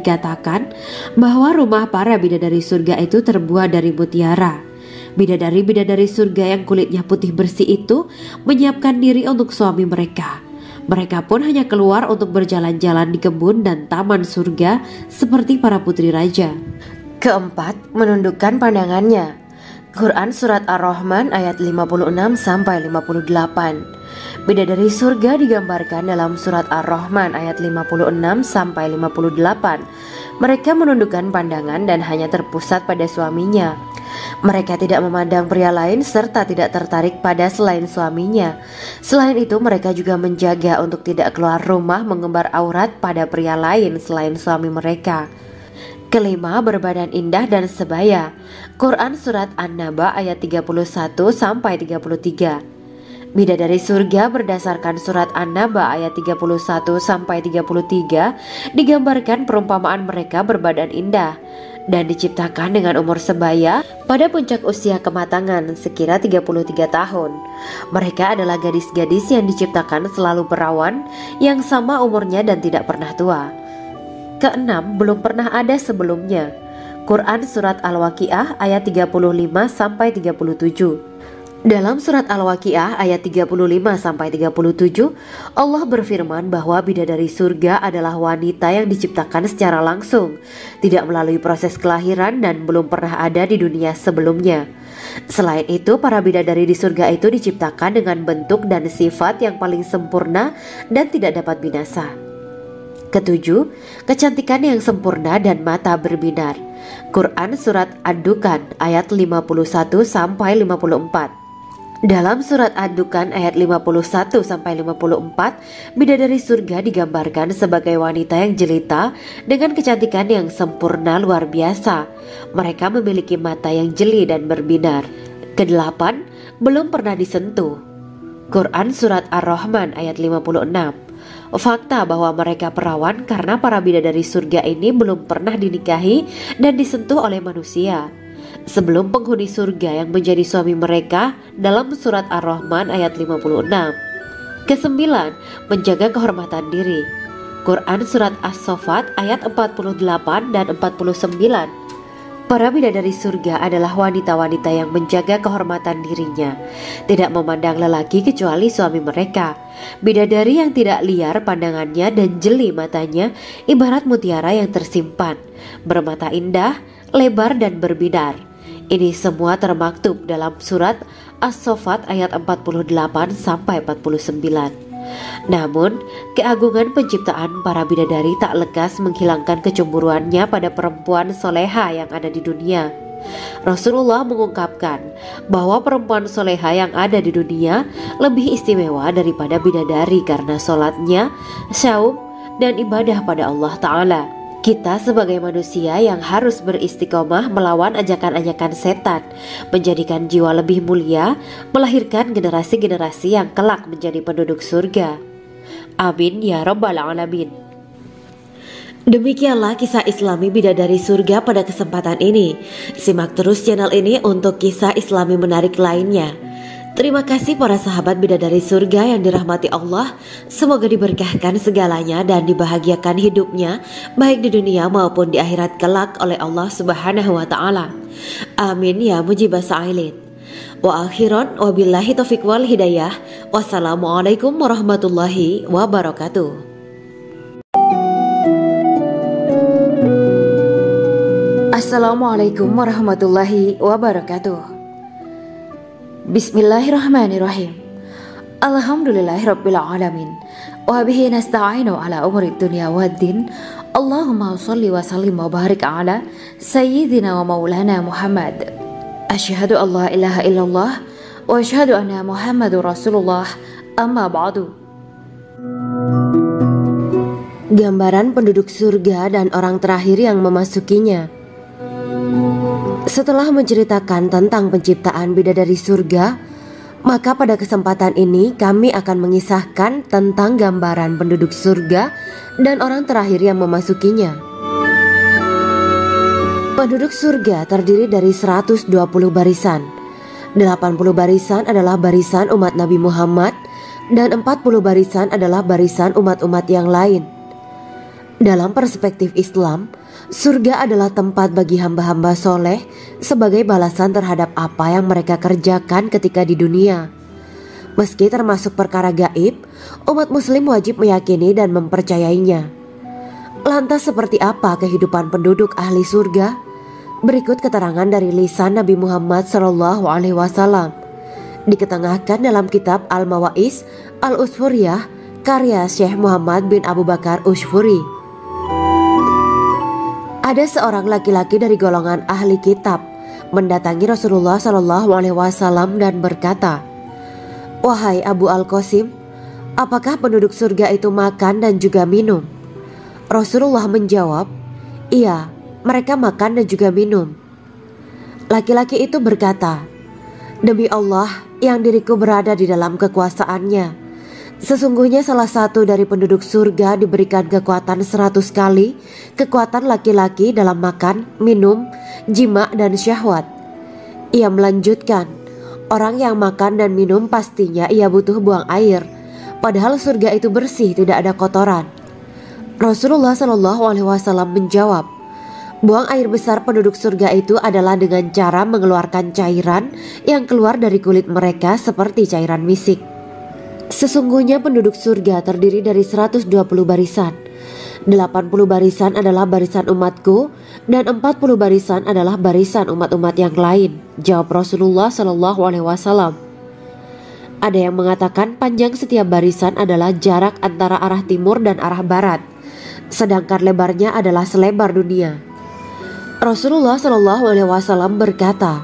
dikatakan bahwa rumah para bidadari surga itu terbuat dari mutiara. Bidadari-bidadari surga yang kulitnya putih bersih itu menyiapkan diri untuk suami mereka. Mereka pun hanya keluar untuk berjalan-jalan di kebun dan taman surga seperti para putri raja. Keempat, menundukkan pandangannya. Quran Surat Ar-Rahman ayat 56-58. Bidadari surga digambarkan dalam Surat Ar-Rahman ayat 56-58. Mereka menundukkan pandangan dan hanya terpusat pada suaminya. Mereka tidak memandang pria lain serta tidak tertarik pada selain suaminya. Selain itu mereka juga menjaga untuk tidak keluar rumah mengembar aurat pada pria lain selain suami mereka. Kelima, berbadan indah dan sebaya. Quran Surat An-Naba ayat 31-33. Bidadari surga berdasarkan Surat An-Naba ayat 31-33 digambarkan perumpamaan mereka berbadan indah dan diciptakan dengan umur sebaya pada puncak usia kematangan sekira 33 tahun. Mereka adalah gadis-gadis yang diciptakan selalu perawan yang sama umurnya dan tidak pernah tua. Keenam, belum pernah ada sebelumnya. Quran Surat Al-Waqiah ayat 35-37. Dalam Surat Al-Waqiah ayat 35-37, Allah berfirman bahwa bidadari surga adalah wanita yang diciptakan secara langsung, tidak melalui proses kelahiran dan belum pernah ada di dunia sebelumnya. Selain itu, para bidadari di surga itu diciptakan dengan bentuk dan sifat yang paling sempurna dan tidak dapat binasa. Ketujuh, kecantikan yang sempurna dan mata berbinar. Quran Surat Ad-Dukan ayat 51-54. Dalam Surat Ad-Dukan ayat 51-54, bidadari surga digambarkan sebagai wanita yang jelita dengan kecantikan yang sempurna luar biasa. Mereka memiliki mata yang jeli dan berbinar. Kedelapan, belum pernah disentuh. Quran Surat Ar-Rahman ayat 56. Fakta bahwa mereka perawan karena para bidadari surga ini belum pernah dinikahi dan disentuh oleh manusia sebelum penghuni surga yang menjadi suami mereka dalam Surat Ar-Rahman ayat 56. Kesembilan, menjaga kehormatan diri. Quran Surat As-Saffat ayat 48 dan 49. Para bidadari surga adalah wanita-wanita yang menjaga kehormatan dirinya, tidak memandang lelaki kecuali suami mereka. Bidadari yang tidak liar pandangannya dan jeli matanya ibarat mutiara yang tersimpan, bermata indah, lebar dan berbinar. Ini semua termaktub dalam Surat As-Saffat ayat 48-49. Namun, keagungan penciptaan para bidadari tak lekas menghilangkan kecemburuannya pada perempuan soleha yang ada di dunia. Rasulullah mengungkapkan bahwa perempuan soleha yang ada di dunia lebih istimewa daripada bidadari karena sholatnya, syaum, dan ibadah pada Allah Ta'ala. Kita sebagai manusia yang harus beristiqomah melawan ajakan-ajakan setan, menjadikan jiwa lebih mulia, melahirkan generasi-generasi yang kelak menjadi penduduk surga. Amin ya rabbal alamin. Demikianlah kisah Islami bidadari surga pada kesempatan ini. Simak terus channel ini untuk kisah Islami menarik lainnya. Terima kasih para sahabat bidadari surga yang dirahmati Allah. Semoga diberkahkan segalanya dan dibahagiakan hidupnya baik di dunia maupun di akhirat kelak oleh Allah Subhanahu wa taala. Amin ya mujibas sa'ilin. Wa akhiran wabillahi taufiq wal hidayah. Wassalamualaikum warahmatullahi wabarakatuh. Assalamualaikum warahmatullahi wabarakatuh. Bismillahirrahmanirrahim. Alhamdulillahirabbil alamin. Wa bihi nasta'inu ala umuri dunya waddin. Allahumma shalli wa sallim wa barik ala sayyidina wa maulana Muhammad. Asyhadu an la ilaha illallah wa asyhadu anna Muhammadur Rasulullah. Amma ba'du. Gambaran penduduk surga dan orang terakhir yang memasukinya. Setelah menceritakan tentang penciptaan bidadari surga, maka pada kesempatan ini kami akan mengisahkan tentang gambaran penduduk surga dan orang terakhir yang memasukinya. Penduduk surga terdiri dari 120 barisan. 80 barisan adalah barisan umat Nabi Muhammad dan 40 barisan adalah barisan umat-umat yang lain. Dalam perspektif Islam, surga adalah tempat bagi hamba-hamba soleh sebagai balasan terhadap apa yang mereka kerjakan ketika di dunia. Meski termasuk perkara gaib, umat muslim wajib meyakini dan mempercayainya. Lantas seperti apa kehidupan penduduk ahli surga? Berikut keterangan dari lisan Nabi Muhammad SAW, diketengahkan dalam kitab Al-Mawaiz Al-Usfuriyah karya Syekh Muhammad bin Abu Bakar Ushfuri. Ada seorang laki-laki dari golongan ahli kitab mendatangi Rasulullah SAW dan berkata, "Wahai Abu Al-Qasim, apakah penduduk surga itu makan dan juga minum?" Rasulullah menjawab, "Iya, mereka makan dan juga minum." Laki-laki itu berkata, "Demi Allah yang diriku berada di dalam kekuasaannya, sesungguhnya salah satu dari penduduk surga diberikan kekuatan 100 kali kekuatan laki-laki dalam makan, minum, jima, dan syahwat." Ia melanjutkan, "Orang yang makan dan minum pastinya ia butuh buang air, padahal surga itu bersih, tidak ada kotoran." Rasulullah SAW menjawab, "Buang air besar penduduk surga itu adalah dengan cara mengeluarkan cairan yang keluar dari kulit mereka seperti cairan misik." Sesungguhnya penduduk surga terdiri dari 120 barisan. 80 barisan adalah barisan umatku dan 40 barisan adalah barisan umat-umat yang lain, jawab Rasulullah SAW. Ada yang mengatakan panjang setiap barisan adalah jarak antara arah timur dan arah barat, sedangkan lebarnya adalah selebar dunia. Rasulullah SAW berkata,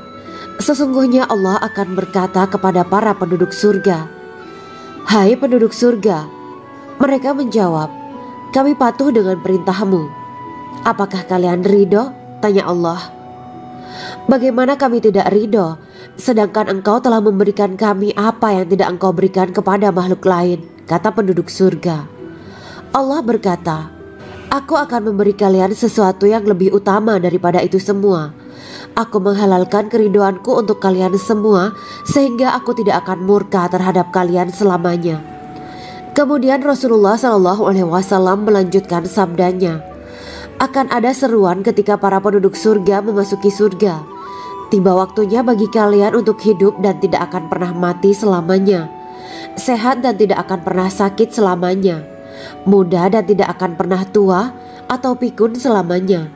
"Sesungguhnya Allah akan berkata kepada para penduduk surga, 'Hai penduduk surga,' mereka menjawab, 'Kami patuh dengan perintahmu.' 'Apakah kalian ridho?' tanya Allah. 'Bagaimana kami tidak ridho, sedangkan engkau telah memberikan kami apa yang tidak engkau berikan kepada makhluk lain,' kata penduduk surga. Allah berkata, 'Aku akan memberi kalian sesuatu yang lebih utama daripada itu semua. Aku menghalalkan keridoanku untuk kalian semua sehingga aku tidak akan murka terhadap kalian selamanya.'" Kemudian Rasulullah SAW melanjutkan sabdanya, "Akan ada seruan ketika para penduduk surga memasuki surga. Tiba waktunya bagi kalian untuk hidup dan tidak akan pernah mati selamanya, sehat dan tidak akan pernah sakit selamanya, muda dan tidak akan pernah tua atau pikun selamanya,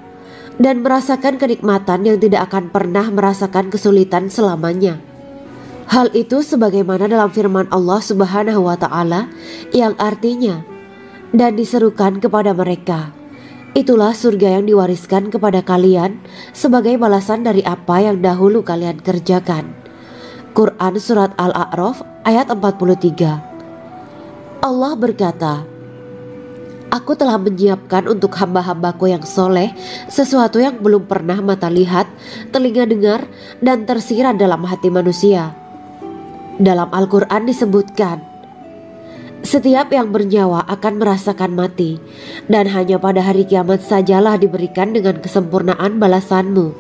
dan merasakan kenikmatan yang tidak akan pernah merasakan kesulitan selamanya." Hal itu sebagaimana dalam firman Allah Subhanahu wa Ta'ala yang artinya, "Dan diserukan kepada mereka, itulah surga yang diwariskan kepada kalian sebagai balasan dari apa yang dahulu kalian kerjakan." Quran Surat Al-A'raf ayat 43. Allah berkata, "Aku telah menyiapkan untuk hamba-hambaku yang soleh sesuatu yang belum pernah mata lihat, telinga dengar, dan tersirat dalam hati manusia." Dalam Al-Quran disebutkan, "Setiap yang bernyawa akan merasakan mati, dan hanya pada hari kiamat sajalah diberikan dengan kesempurnaan balasanmu.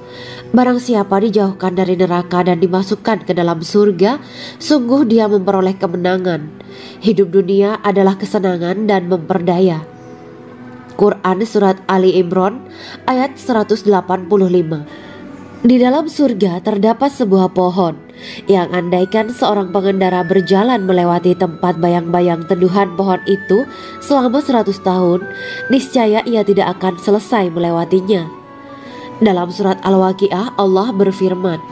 Barang siapa dijauhkan dari neraka dan dimasukkan ke dalam surga, sungguh dia memperoleh kemenangan. Hidup dunia adalah kesenangan dan memperdaya." Quran Surat Ali Imran ayat 185. Di dalam surga terdapat sebuah pohon yang andaikan seorang pengendara berjalan melewati tempat bayang-bayang teduhan pohon itu selama 100 tahun, niscaya ia tidak akan selesai melewatinya. Dalam surat Al-Waqiah Allah berfirman,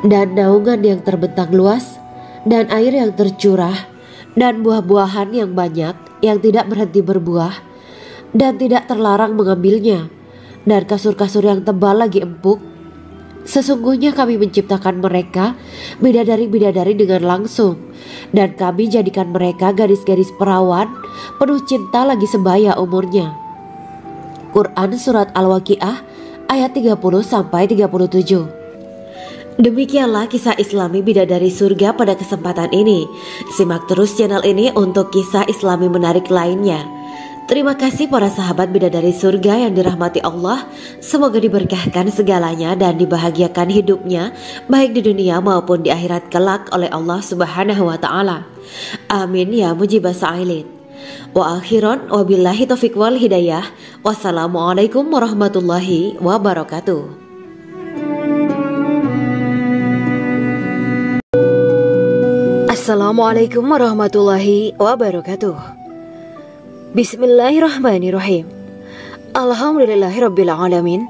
"Dan naungan yang terbentang luas, dan air yang tercurah, dan buah-buahan yang banyak yang tidak berhenti berbuah, dan tidak terlarang mengambilnya, dan kasur-kasur yang tebal lagi empuk. Sesungguhnya kami menciptakan mereka bidadari-bidadari dengan langsung, dan kami jadikan mereka gadis-gadis perawan penuh cinta lagi sebaya umurnya." Quran Surat Al-Waqiah ayat 30-37. Demikianlah kisah Islami Bidadari Surga pada kesempatan ini. Simak terus channel ini untuk kisah Islami menarik lainnya. Terima kasih para sahabat Bidadari Surga yang dirahmati Allah. Semoga diberkahkan segalanya dan dibahagiakan hidupnya, baik di dunia maupun di akhirat kelak oleh Allah Subhanahu wa Ta'ala. Amin ya mujibah sa'ilin. Wa akhiran wabillahi taufiq wal hidayah. Wassalamualaikum warahmatullahi wabarakatuh. Assalamualaikum warahmatullahi wabarakatuh. Bismillahirrahmanirrahim. Alhamdulillahirabbil alamin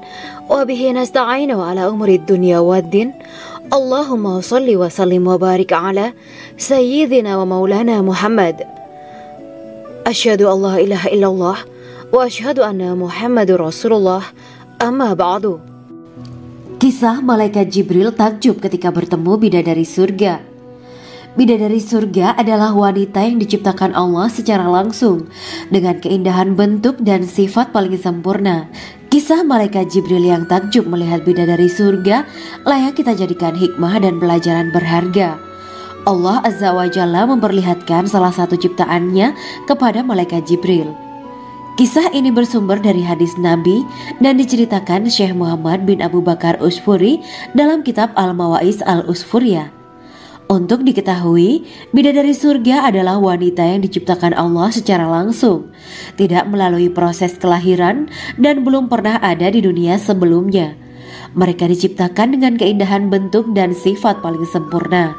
wa bihi nasta'inu ala umurid dunya waddin. Allahumma shalli wa sallim wa barik ala sayyidina wa maulana Muhammad. Asyhadu an la ilaha illallah wa asyhadu anna Muhammadur Rasulullah. Amma ba'du. Kisah malaikat Jibril takjub ketika bertemu bidadari surga. Bidadari surga adalah wanita yang diciptakan Allah secara langsung dengan keindahan bentuk dan sifat paling sempurna. Kisah malaikat Jibril yang takjub melihat bidadari surga layak kita jadikan hikmah dan pelajaran berharga. Allah Azza wa Jalla memperlihatkan salah satu ciptaannya kepada malaikat Jibril. Kisah ini bersumber dari hadis Nabi dan diceritakan Syekh Muhammad bin Abu Bakar Usfuri dalam kitab Al-Mawaiz Al-Usfuriyah. Untuk diketahui, bidadari surga adalah wanita yang diciptakan Allah secara langsung, tidak melalui proses kelahiran dan belum pernah ada di dunia sebelumnya. Mereka diciptakan dengan keindahan bentuk dan sifat paling sempurna.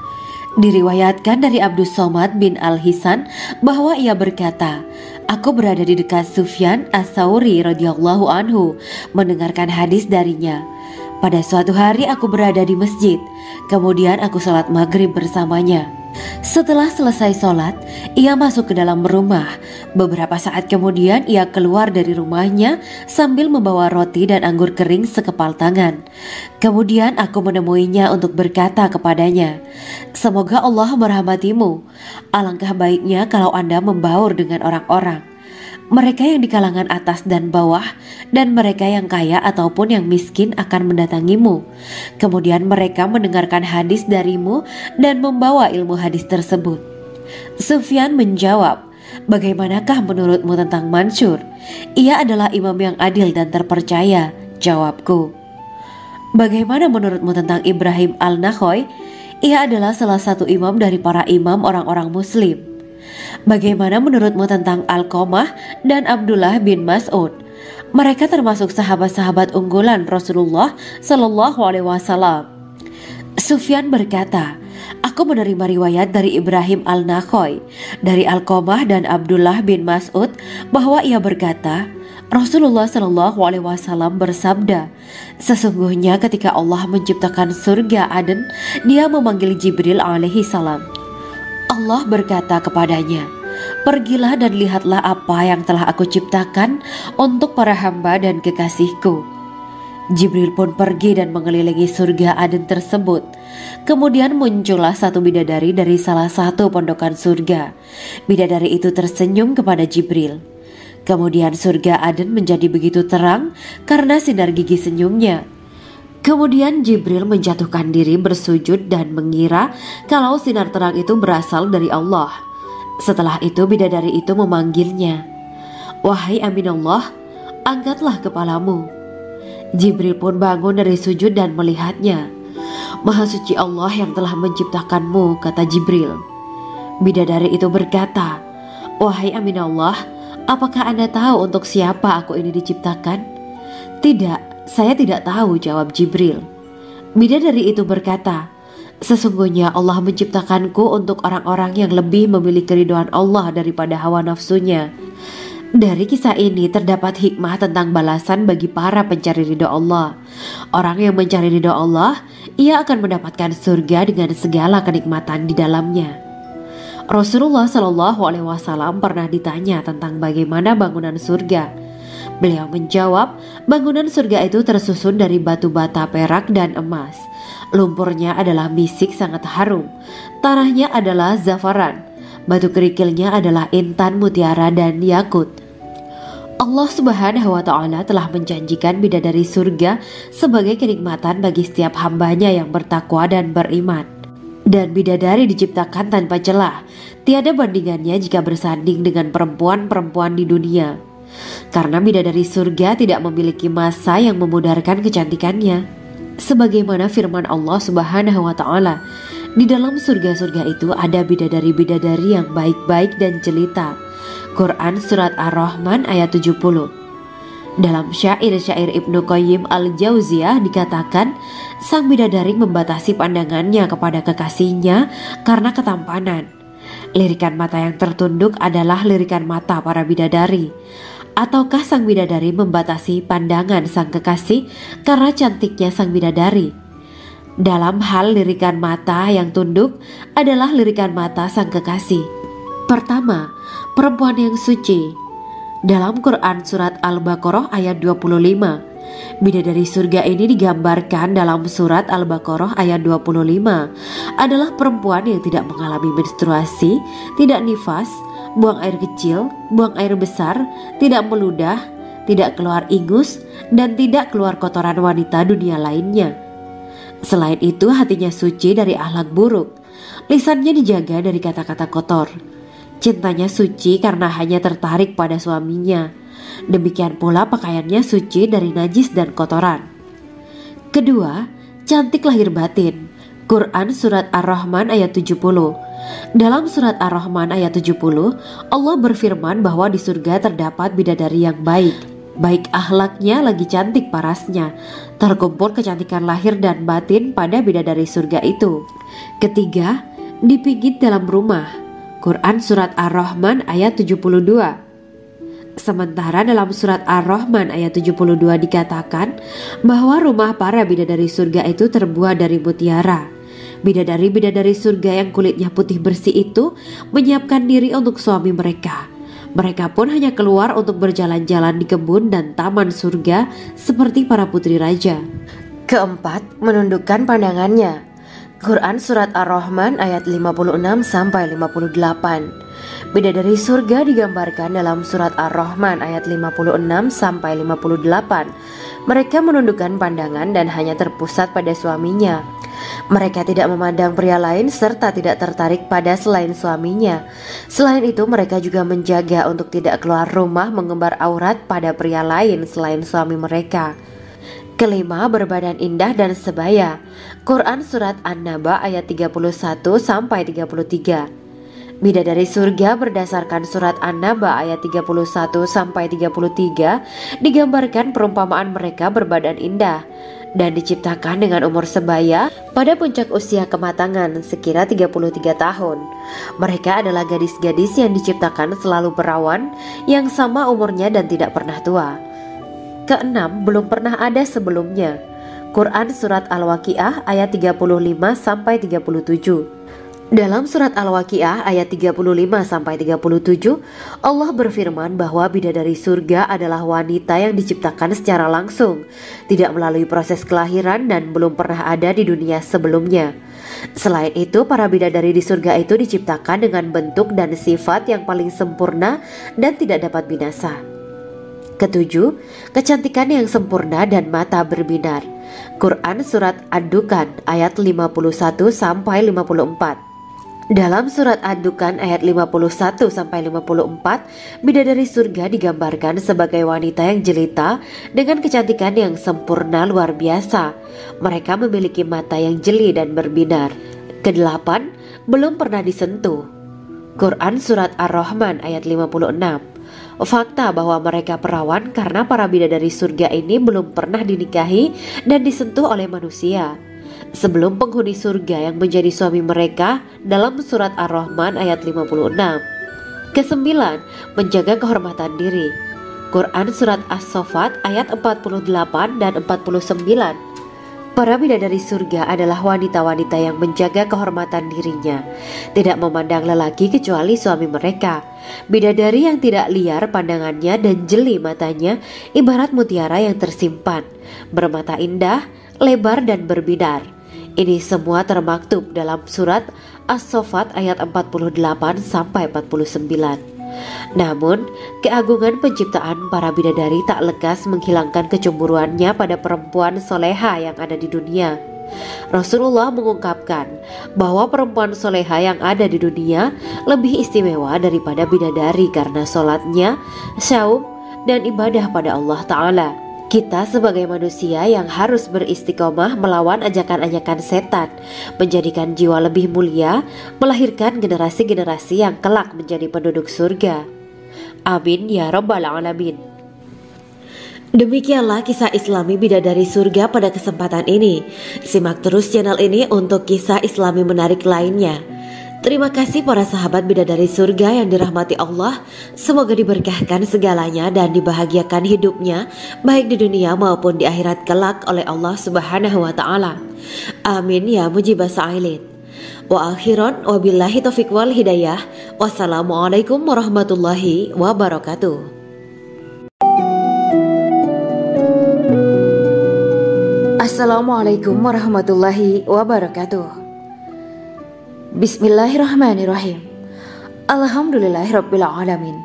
Diriwayatkan dari Abdus Somad bin Al-Hisan bahwa ia berkata, "Aku berada di dekat Sufyan As-Tsauri radhiyallahu anhu mendengarkan hadis darinya. Pada suatu hari aku berada di masjid, kemudian aku sholat maghrib bersamanya. Setelah selesai sholat, ia masuk ke dalam rumah. Beberapa saat kemudian ia keluar dari rumahnya sambil membawa roti dan anggur kering sekepal tangan. Kemudian aku menemuinya untuk berkata kepadanya, 'Semoga Allah merahmatimu. Alangkah baiknya kalau Anda membaur dengan orang-orang. Mereka yang di kalangan atas dan bawah, dan mereka yang kaya ataupun yang miskin akan mendatangimu. Kemudian mereka mendengarkan hadis darimu dan membawa ilmu hadis tersebut.' Sufyan menjawab, 'Bagaimanakah menurutmu tentang Mansur? Ia adalah imam yang adil dan terpercaya.' Jawabku. 'Bagaimana menurutmu tentang Ibrahim Al-Nakhoy? Ia adalah salah satu imam dari para imam orang-orang muslim.' 'Bagaimana menurutmu tentang Alqamah dan Abdullah bin Mas'ud? Mereka termasuk sahabat-sahabat unggulan Rasulullah Sallallahu Alaihi Wasallam.' Sufyan berkata, 'Aku menerima riwayat dari Ibrahim Al-Nakhoy, dari Alqamah dan Abdullah bin Mas'ud bahwa ia berkata, Rasulullah Sallallahu Alaihi Wasallam bersabda, sesungguhnya ketika Allah menciptakan surga Aden, Dia memanggil Jibril alaihi salam. Allah berkata kepadanya, pergilah dan lihatlah apa yang telah aku ciptakan untuk para hamba dan kekasihku. Jibril pun pergi dan mengelilingi surga Aden tersebut. Kemudian muncullah satu bidadari dari salah satu pondokan surga. Bidadari itu tersenyum kepada Jibril. Kemudian surga Aden menjadi begitu terang karena sinar gigi senyumnya. Kemudian Jibril menjatuhkan diri bersujud dan mengira kalau sinar terang itu berasal dari Allah. Setelah itu bidadari itu memanggilnya, wahai Aminullah, angkatlah kepalamu. Jibril pun bangun dari sujud dan melihatnya. Maha suci Allah yang telah menciptakanmu, kata Jibril. Bidadari itu berkata, wahai Aminullah, apakah Anda tahu untuk siapa aku ini diciptakan? Tidak. Saya tidak tahu, jawab Jibril. Bidadari itu berkata, sesungguhnya Allah menciptakanku untuk orang-orang yang lebih memilih keridhaan Allah daripada hawa nafsunya. Dari kisah ini terdapat hikmah tentang balasan bagi para pencari ridho Allah. Orang yang mencari ridho Allah, ia akan mendapatkan surga dengan segala kenikmatan di dalamnya. Rasulullah Shallallahu Alaihi Wasallam pernah ditanya tentang bagaimana bangunan surga. Beliau menjawab, bangunan surga itu tersusun dari batu bata, perak, dan emas. Lumpurnya adalah misik sangat harum. Tanahnya adalah zafaran. Batu kerikilnya adalah intan, mutiara, dan yakut. Allah Subhanahu wa Ta'ala telah menjanjikan bidadari surga sebagai kenikmatan bagi setiap hambanya yang bertakwa dan beriman. Dan bidadari diciptakan tanpa celah, tiada bandingannya jika bersanding dengan perempuan-perempuan di dunia. Karena bidadari surga tidak memiliki masa yang memudarkan kecantikannya. Sebagaimana firman Allah Subhanahu wa Ta'ala, di dalam surga-surga itu ada bidadari-bidadari yang baik-baik dan jelita. Quran Surat Ar-Rahman ayat 70. Dalam syair-syair Ibnu Qayyim Al-Jauziyah dikatakan, sang bidadari membatasi pandangannya kepada kekasihnya karena ketampanan. Lirikan mata yang tertunduk adalah lirikan mata para bidadari. Ataukah sang bidadari membatasi pandangan sang kekasih karena cantiknya sang bidadari? Dalam hal lirikan mata yang tunduk adalah lirikan mata sang kekasih. Pertama, perempuan yang suci. Dalam Quran Surat Al-Baqarah ayat 25, bidadari surga ini digambarkan dalam Surat Al-Baqarah ayat 25 adalah perempuan yang tidak mengalami menstruasi, tidak nifas, buang air kecil, buang air besar, tidak meludah, tidak keluar ingus, dan tidak keluar kotoran wanita dunia lainnya. Selain itu, hatinya suci dari akhlak buruk, lisannya dijaga dari kata-kata kotor. Cintanya suci karena hanya tertarik pada suaminya. Demikian pula pakaiannya suci dari najis dan kotoran. Kedua, cantik lahir batin. Quran Surat Ar-Rahman ayat 70. Dalam Surat Ar-Rahman ayat 70, Allah berfirman bahwa di surga terdapat bidadari yang baik. Baik akhlaknya lagi cantik parasnya. Terkumpul kecantikan lahir dan batin pada bidadari surga itu. Ketiga, dipigit dalam rumah. Quran Surat Ar-Rahman ayat 72. Sementara dalam Surat Ar-Rahman ayat 72 dikatakan bahwa rumah para bidadari surga itu terbuat dari mutiara. Bidadari-bidadari surga yang kulitnya putih bersih itu menyiapkan diri untuk suami mereka. Mereka pun hanya keluar untuk berjalan-jalan di kebun dan taman surga seperti para putri raja. Keempat, menundukkan pandangannya. Quran Surat Ar-Rahman ayat 56-58. Bidadari surga digambarkan dalam Surat Ar-Rahman ayat 56-58. Mereka menundukkan pandangan dan hanya terpusat pada suaminya. Mereka tidak memandang pria lain serta tidak tertarik pada selain suaminya. Selain itu, mereka juga menjaga untuk tidak keluar rumah mengembar aurat pada pria lain selain suami mereka. Kelima, berbadan indah dan sebaya. Quran Surat An-Naba ayat 31-33. Bidadari surga berdasarkan Surat An-Naba ayat 31-33 digambarkan perumpamaan mereka berbadan indah dan diciptakan dengan umur sebaya pada puncak usia kematangan sekira 33 tahun. Mereka adalah gadis-gadis yang diciptakan selalu perawan yang sama umurnya dan tidak pernah tua. Keenam, belum pernah ada sebelumnya. Quran Surat Al-Waqiah ayat 35-37. Dalam Surat Al-Waqiah ayat 35-37, Allah berfirman bahwa bidadari surga adalah wanita yang diciptakan secara langsung, tidak melalui proses kelahiran dan belum pernah ada di dunia sebelumnya. Selain itu, para bidadari di surga itu diciptakan dengan bentuk dan sifat yang paling sempurna dan tidak dapat binasa. Ketujuh, kecantikan yang sempurna dan mata berbinar. Quran Surat Ad-Dukan ayat 51-54. Dalam Surat Ad-Dukan ayat 51-54, bidadari surga digambarkan sebagai wanita yang jelita dengan kecantikan yang sempurna luar biasa. Mereka memiliki mata yang jeli dan berbinar. Kedelapan, belum pernah disentuh. Quran Surat Ar-Rahman ayat 56. Fakta bahwa mereka perawan karena para bidadari surga ini belum pernah dinikahi dan disentuh oleh manusia sebelum penghuni surga yang menjadi suami mereka dalam Surat Ar-Rahman ayat 56. Kesembilan, menjaga kehormatan diri. Quran Surat As-Saffat ayat 48 dan 49. Para bidadari surga adalah wanita-wanita yang menjaga kehormatan dirinya, tidak memandang lelaki kecuali suami mereka. Bidadari yang tidak liar pandangannya dan jeli matanya ibarat mutiara yang tersimpan, bermata indah, lebar dan berbinar. Ini semua termaktub dalam Surat As-Saffat ayat 48-49. Namun, keagungan penciptaan para bidadari tak lekas menghilangkan kecemburuannya pada perempuan soleha yang ada di dunia. Rasulullah mengungkapkan bahwa perempuan soleha yang ada di dunia lebih istimewa daripada bidadari karena sholatnya, syaum, dan ibadah pada Allah Ta'ala. Kita sebagai manusia yang harus beristiqomah melawan ajakan-ajakan setan, menjadikan jiwa lebih mulia, melahirkan generasi-generasi yang kelak menjadi penduduk surga. Amin ya Rabbal Alamin. Demikianlah kisah Islami bidadari surga pada kesempatan ini. Simak terus channel ini untuk kisah Islami menarik lainnya. Terima kasih para sahabat bidadari surga yang dirahmati Allah. Semoga diberkahkan segalanya dan dibahagiakan hidupnya, baik di dunia maupun di akhirat kelak oleh Allah Subhanahu wa Ta'ala. Amin ya mujibah sa'ilin. Wa akhiran wabillahi taufiq wal hidayah. Wassalamualaikum warahmatullahi wabarakatuh. Assalamualaikum warahmatullahi wabarakatuh. Bismillahirrahmanirrahim. Alhamdulillahirabbil alamin.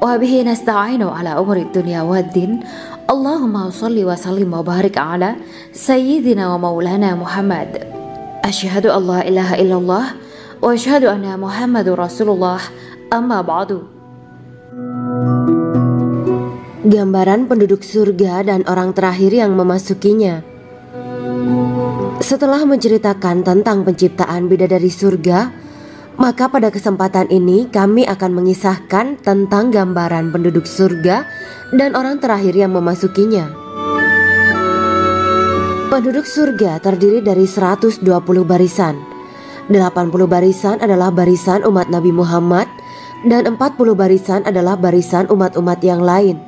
Wa bihi nasta'inu ala umuri dunya waddin. Allahumma shalli wa sallim wa barik ala sayyidina wa maulana Muhammad. Asyhadu an la ilaha illallah wa asyhadu anna Muhammadur Rasulullah. Amma ba'du. Gambaran penduduk surga dan orang terakhir yang memasukinya. Setelah menceritakan tentang penciptaan bidadari surga, maka pada kesempatan ini kami akan mengisahkan tentang gambaran penduduk surga dan orang terakhir yang memasukinya. Penduduk surga terdiri dari 120 barisan. 80 barisan adalah barisan umat Nabi Muhammad dan 40 barisan adalah barisan umat-umat yang lain.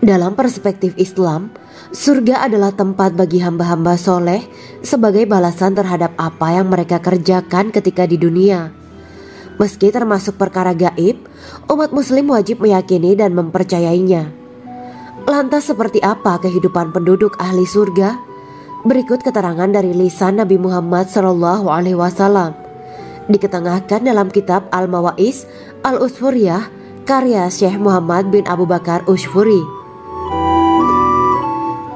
Dalam perspektif Islam, surga adalah tempat bagi hamba-hamba soleh sebagai balasan terhadap apa yang mereka kerjakan ketika di dunia. Meski termasuk perkara gaib, umat muslim wajib meyakini dan mempercayainya. Lantas seperti apa kehidupan penduduk ahli surga? Berikut keterangan dari lisan Nabi Muhammad SAW, diketengahkan dalam kitab Al-Mawaiz Al-Usfuriyah karya Syekh Muhammad bin Abu Bakar Ushfuri.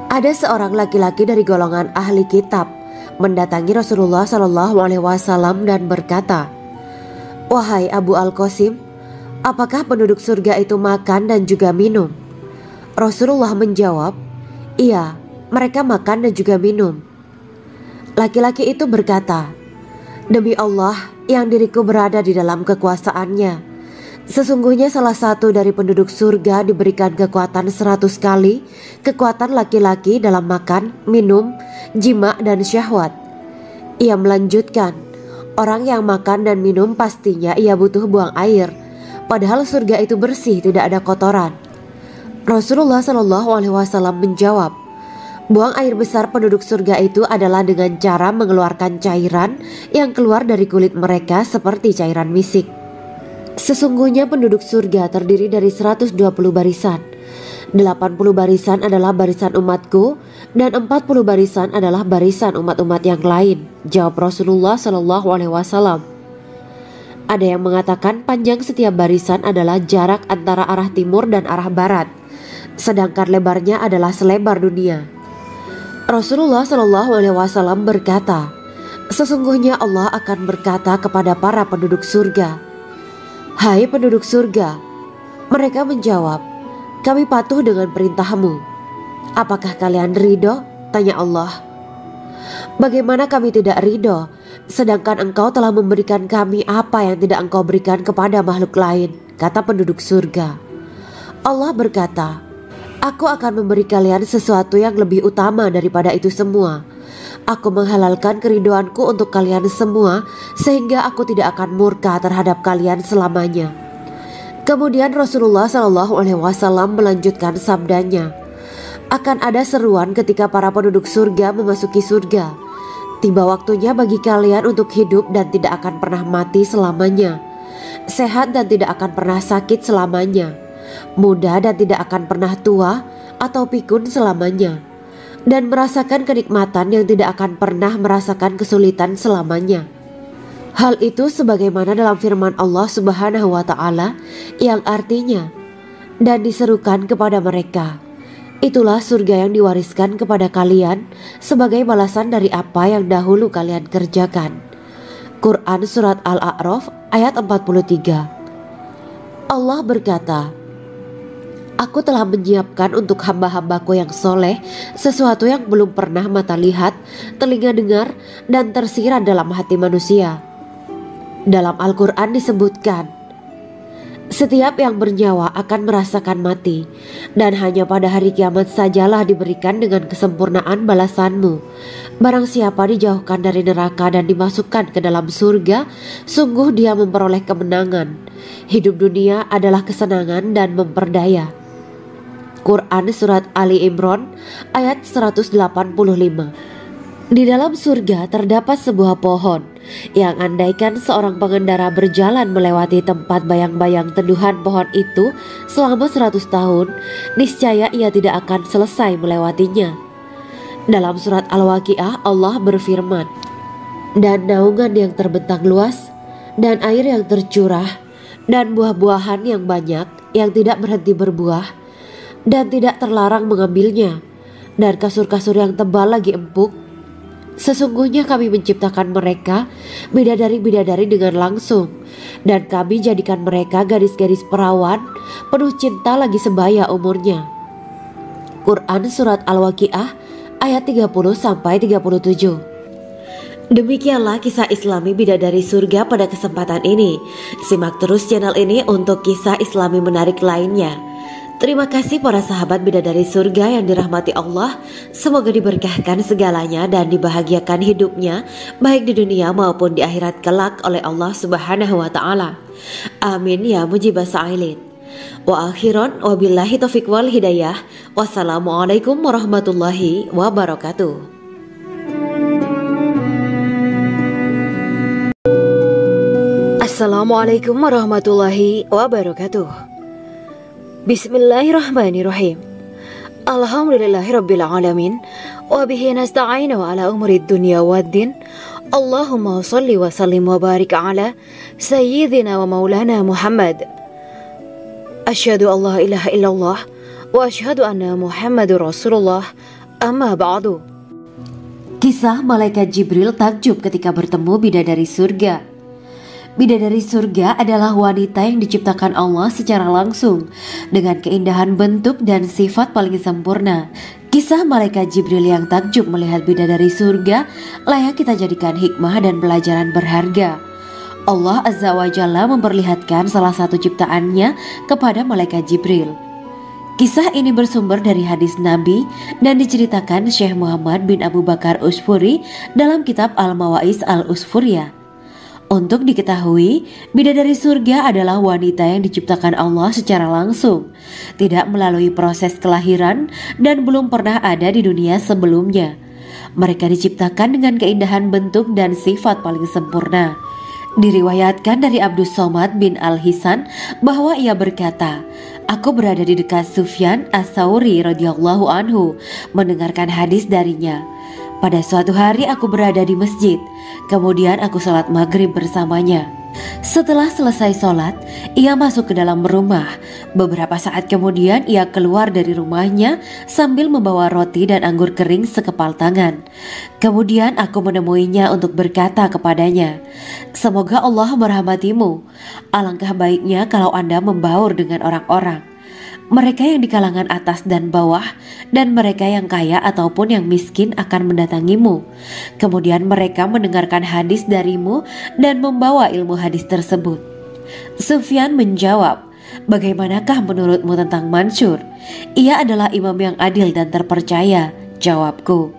Ada seorang laki-laki dari golongan ahli kitab mendatangi Rasulullah SAW dan berkata, "Wahai Abu Al-Qasim, apakah penduduk surga itu makan dan juga minum?" Rasulullah menjawab, "Iya, mereka makan dan juga minum." Laki-laki itu berkata, "Demi Allah yang diriku berada di dalam kekuasaannya, sesungguhnya salah satu dari penduduk surga diberikan kekuatan 100 kali kekuatan laki-laki dalam makan, minum, jima, dan syahwat." Ia melanjutkan, "Orang yang makan dan minum pastinya ia butuh buang air, padahal surga itu bersih, tidak ada kotoran." Rasulullah SAW menjawab, "Buang air besar penduduk surga itu adalah dengan cara mengeluarkan cairan yang keluar dari kulit mereka seperti cairan misik." Sesungguhnya penduduk surga terdiri dari 120 barisan. 80 barisan adalah barisan umatku dan 40 barisan adalah barisan umat-umat yang lain, jawab Rasulullah SAW. Ada yang mengatakan panjang setiap barisan adalah jarak antara arah timur dan arah barat, sedangkan lebarnya adalah selebar dunia. Rasulullah SAW berkata, "Sesungguhnya Allah akan berkata kepada para penduduk surga, 'Hai penduduk surga,' mereka menjawab, 'Kami patuh dengan perintahmu.' 'Apakah kalian ridho?' tanya Allah. 'Bagaimana kami tidak ridho, sedangkan engkau telah memberikan kami apa yang tidak engkau berikan kepada makhluk lain,' kata penduduk surga. Allah berkata, 'Aku akan memberi kalian sesuatu yang lebih utama daripada itu semua. Aku menghalalkan keridoanku untuk kalian semua sehingga aku tidak akan murka terhadap kalian selamanya.'" Kemudian Rasulullah SAW melanjutkan sabdanya, "Akan ada seruan ketika para penduduk surga memasuki surga. Tiba waktunya bagi kalian untuk hidup dan tidak akan pernah mati selamanya, sehat dan tidak akan pernah sakit selamanya, muda dan tidak akan pernah tua atau pikun selamanya, dan merasakan kenikmatan yang tidak akan pernah merasakan kesulitan selamanya. Hal itu sebagaimana dalam firman Allah Subhanahu wa Ta'ala yang artinya, dan diserukan kepada mereka, itulah surga yang diwariskan kepada kalian sebagai balasan dari apa yang dahulu kalian kerjakan. Quran Surat Al-A'raf ayat 43. Allah berkata, Aku telah menyiapkan untuk hamba-hambaku yang soleh sesuatu yang belum pernah mata lihat, telinga dengar, dan tersirat dalam hati manusia. Dalam Al-Quran disebutkan, setiap yang bernyawa akan merasakan mati, dan hanya pada hari kiamat sajalah diberikan dengan kesempurnaan balasanmu. Barang siapa dijauhkan dari neraka dan dimasukkan ke dalam surga, sungguh dia memperoleh kemenangan. Hidup dunia adalah kesenangan dan memperdaya. Quran Surat Ali Imran ayat 185. Di dalam surga terdapat sebuah pohon yang andaikan seorang pengendara berjalan melewati tempat bayang-bayang teduhan pohon itu selama 100 tahun, niscaya ia tidak akan selesai melewatinya. Dalam surat Al-Waqiah Allah berfirman, dan naungan yang terbentang luas, dan air yang tercurah, dan buah-buahan yang banyak yang tidak berhenti berbuah, dan tidak terlarang mengambilnya, dan kasur-kasur yang tebal lagi empuk. Sesungguhnya kami menciptakan mereka bidadari-bidadari dengan langsung, dan kami jadikan mereka gadis-gadis perawan penuh cinta lagi sebaya umurnya. Quran Surat Al-Waqiah ayat 30-37. Demikianlah kisah Islami bidadari surga pada kesempatan ini. Simak terus channel ini untuk kisah Islami menarik lainnya. Terima kasih para sahabat bidadari surga yang dirahmati Allah. Semoga diberkahkan segalanya dan dibahagiakan hidupnya, baik di dunia maupun di akhirat kelak oleh Allah Subhanahu wa Ta'ala. Amin ya mujibah sa'ilin. Wa akhiran wabillahi taufiq wal hidayah. Wassalamualaikum warahmatullahi wabarakatuh. Assalamualaikum warahmatullahi wabarakatuh. Bismillahirrahmanirrahim. Alhamdulillahirabbil alamin wa bihi nasta'inu ala umurid dunya waddin. Allahumma shalli wa sallim wa barik ala sayyidina wa maulana Muhammad. Asyhadu an la ilaha illallah wa asyhadu anna Muhammadur Rasulullah. Amma ba'du. Kisah malaikat Jibril takjub ketika bertemu bidadari surga. Bidadari surga adalah wanita yang diciptakan Allah secara langsung dengan keindahan bentuk dan sifat paling sempurna. Kisah malaikat Jibril yang takjub melihat bidadari surga layak kita jadikan hikmah dan pelajaran berharga. Allah Azza wa Jalla memperlihatkan salah satu ciptaannya kepada malaikat Jibril. Kisah ini bersumber dari hadis Nabi dan diceritakan Syekh Muhammad bin Abu Bakar Usfuri dalam kitab Al-Mawaiz Al-Usfuriyah. Untuk diketahui, bidadari surga adalah wanita yang diciptakan Allah secara langsung, tidak melalui proses kelahiran dan belum pernah ada di dunia sebelumnya. Mereka diciptakan dengan keindahan bentuk dan sifat paling sempurna. Diriwayatkan dari Abdus Somad bin Al-Hisan bahwa ia berkata, aku berada di dekat Sufyan As-Sauri radhiyallahu anhu mendengarkan hadis darinya. Pada suatu hari aku berada di masjid, kemudian aku sholat maghrib bersamanya. Setelah selesai sholat, ia masuk ke dalam rumah. Beberapa saat kemudian ia keluar dari rumahnya sambil membawa roti dan anggur kering sekepal tangan. Kemudian aku menemuinya untuk berkata kepadanya, semoga Allah merahmatimu. Alangkah baiknya kalau Anda membaur dengan orang-orang, mereka yang di kalangan atas dan bawah, dan mereka yang kaya ataupun yang miskin akan mendatangimu. Kemudian mereka mendengarkan hadis darimu dan membawa ilmu hadis tersebut. Sufyan menjawab, bagaimanakah menurutmu tentang Mansur? Ia adalah imam yang adil dan terpercaya. Jawabku.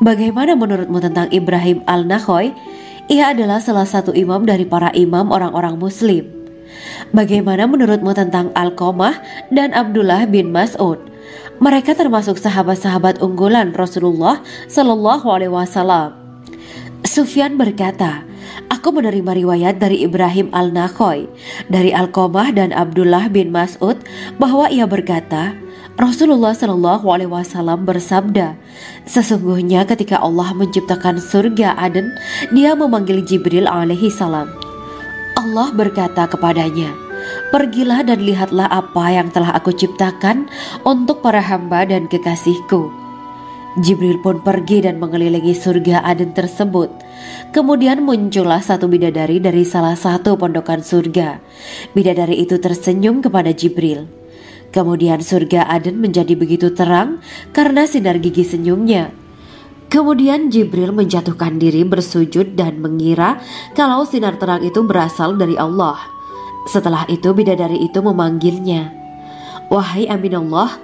Bagaimana menurutmu tentang Ibrahim Al-Nakhoy? Ia adalah salah satu imam dari para imam orang-orang muslim. Bagaimana menurutmu tentang Alqamah dan Abdullah bin Mas'ud? Mereka termasuk sahabat-sahabat unggulan Rasulullah Sallallahu Alaihi Wasallam. Sufyan berkata, aku menerima riwayat dari Ibrahim Al-Nakhoy, dari Alqamah dan Abdullah bin Mas'ud bahwa ia berkata, Rasulullah Shallallahu Alaihi Wasallam bersabda, sesungguhnya ketika Allah menciptakan surga Aden, Dia memanggil Jibril alaihi salam. Allah berkata kepadanya, pergilah dan lihatlah apa yang telah aku ciptakan untuk para hamba dan kekasihku. Jibril pun pergi dan mengelilingi surga Aden tersebut. Kemudian muncullah satu bidadari dari salah satu pondokan surga. Bidadari itu tersenyum kepada Jibril. Kemudian surga Aden menjadi begitu terang karena sinar gigi senyumnya. Kemudian Jibril menjatuhkan diri bersujud dan mengira kalau sinar terang itu berasal dari Allah. Setelah itu bidadari itu memanggilnya, wahai Aminullah,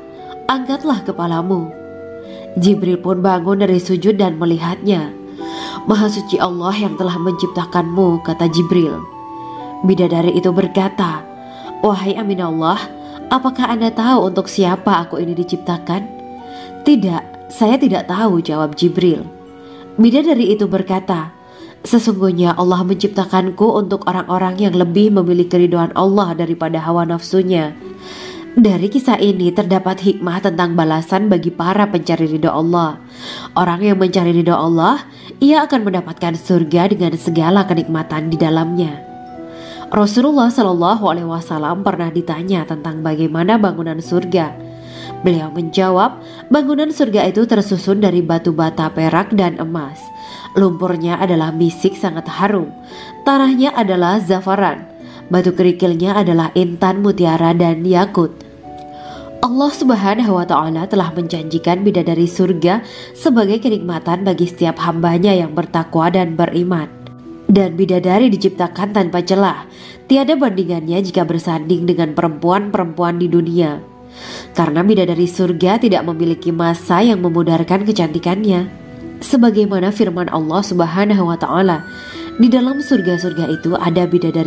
angkatlah kepalamu. Jibril pun bangun dari sujud dan melihatnya. Maha suci Allah yang telah menciptakanmu, kata Jibril. Bidadari itu berkata, wahai Aminullah, apakah Anda tahu untuk siapa aku ini diciptakan? Tidak, saya tidak tahu, jawab Jibril. Bidadari itu berkata, sesungguhnya Allah menciptakanku untuk orang-orang yang lebih memilih keridhaan Allah daripada hawa nafsunya. Dari kisah ini terdapat hikmah tentang balasan bagi para pencari ridho Allah. Orang yang mencari ridho Allah, ia akan mendapatkan surga dengan segala kenikmatan di dalamnya. Rasulullah Shallallahu Alaihi Wasallam pernah ditanya tentang bagaimana bangunan surga. Beliau menjawab, bangunan surga itu tersusun dari batu bata, perak, dan emas. Lumpurnya adalah misik sangat harum. Tanahnya adalah zafaran. Batu kerikilnya adalah intan, mutiara, dan yakut. Allah Subhanahu wa Ta'ala telah menjanjikan bidadari surga sebagai kenikmatan bagi setiap hambanya yang bertakwa dan beriman. Dan bidadari diciptakan tanpa celah, tiada bandingannya jika bersanding dengan perempuan-perempuan di dunia. Karena bidadari surga tidak memiliki masa yang memudarkan kecantikannya. Sebagaimana firman Allah Subhanahu wa Ta'ala, di dalam surga-surga itu ada bidadari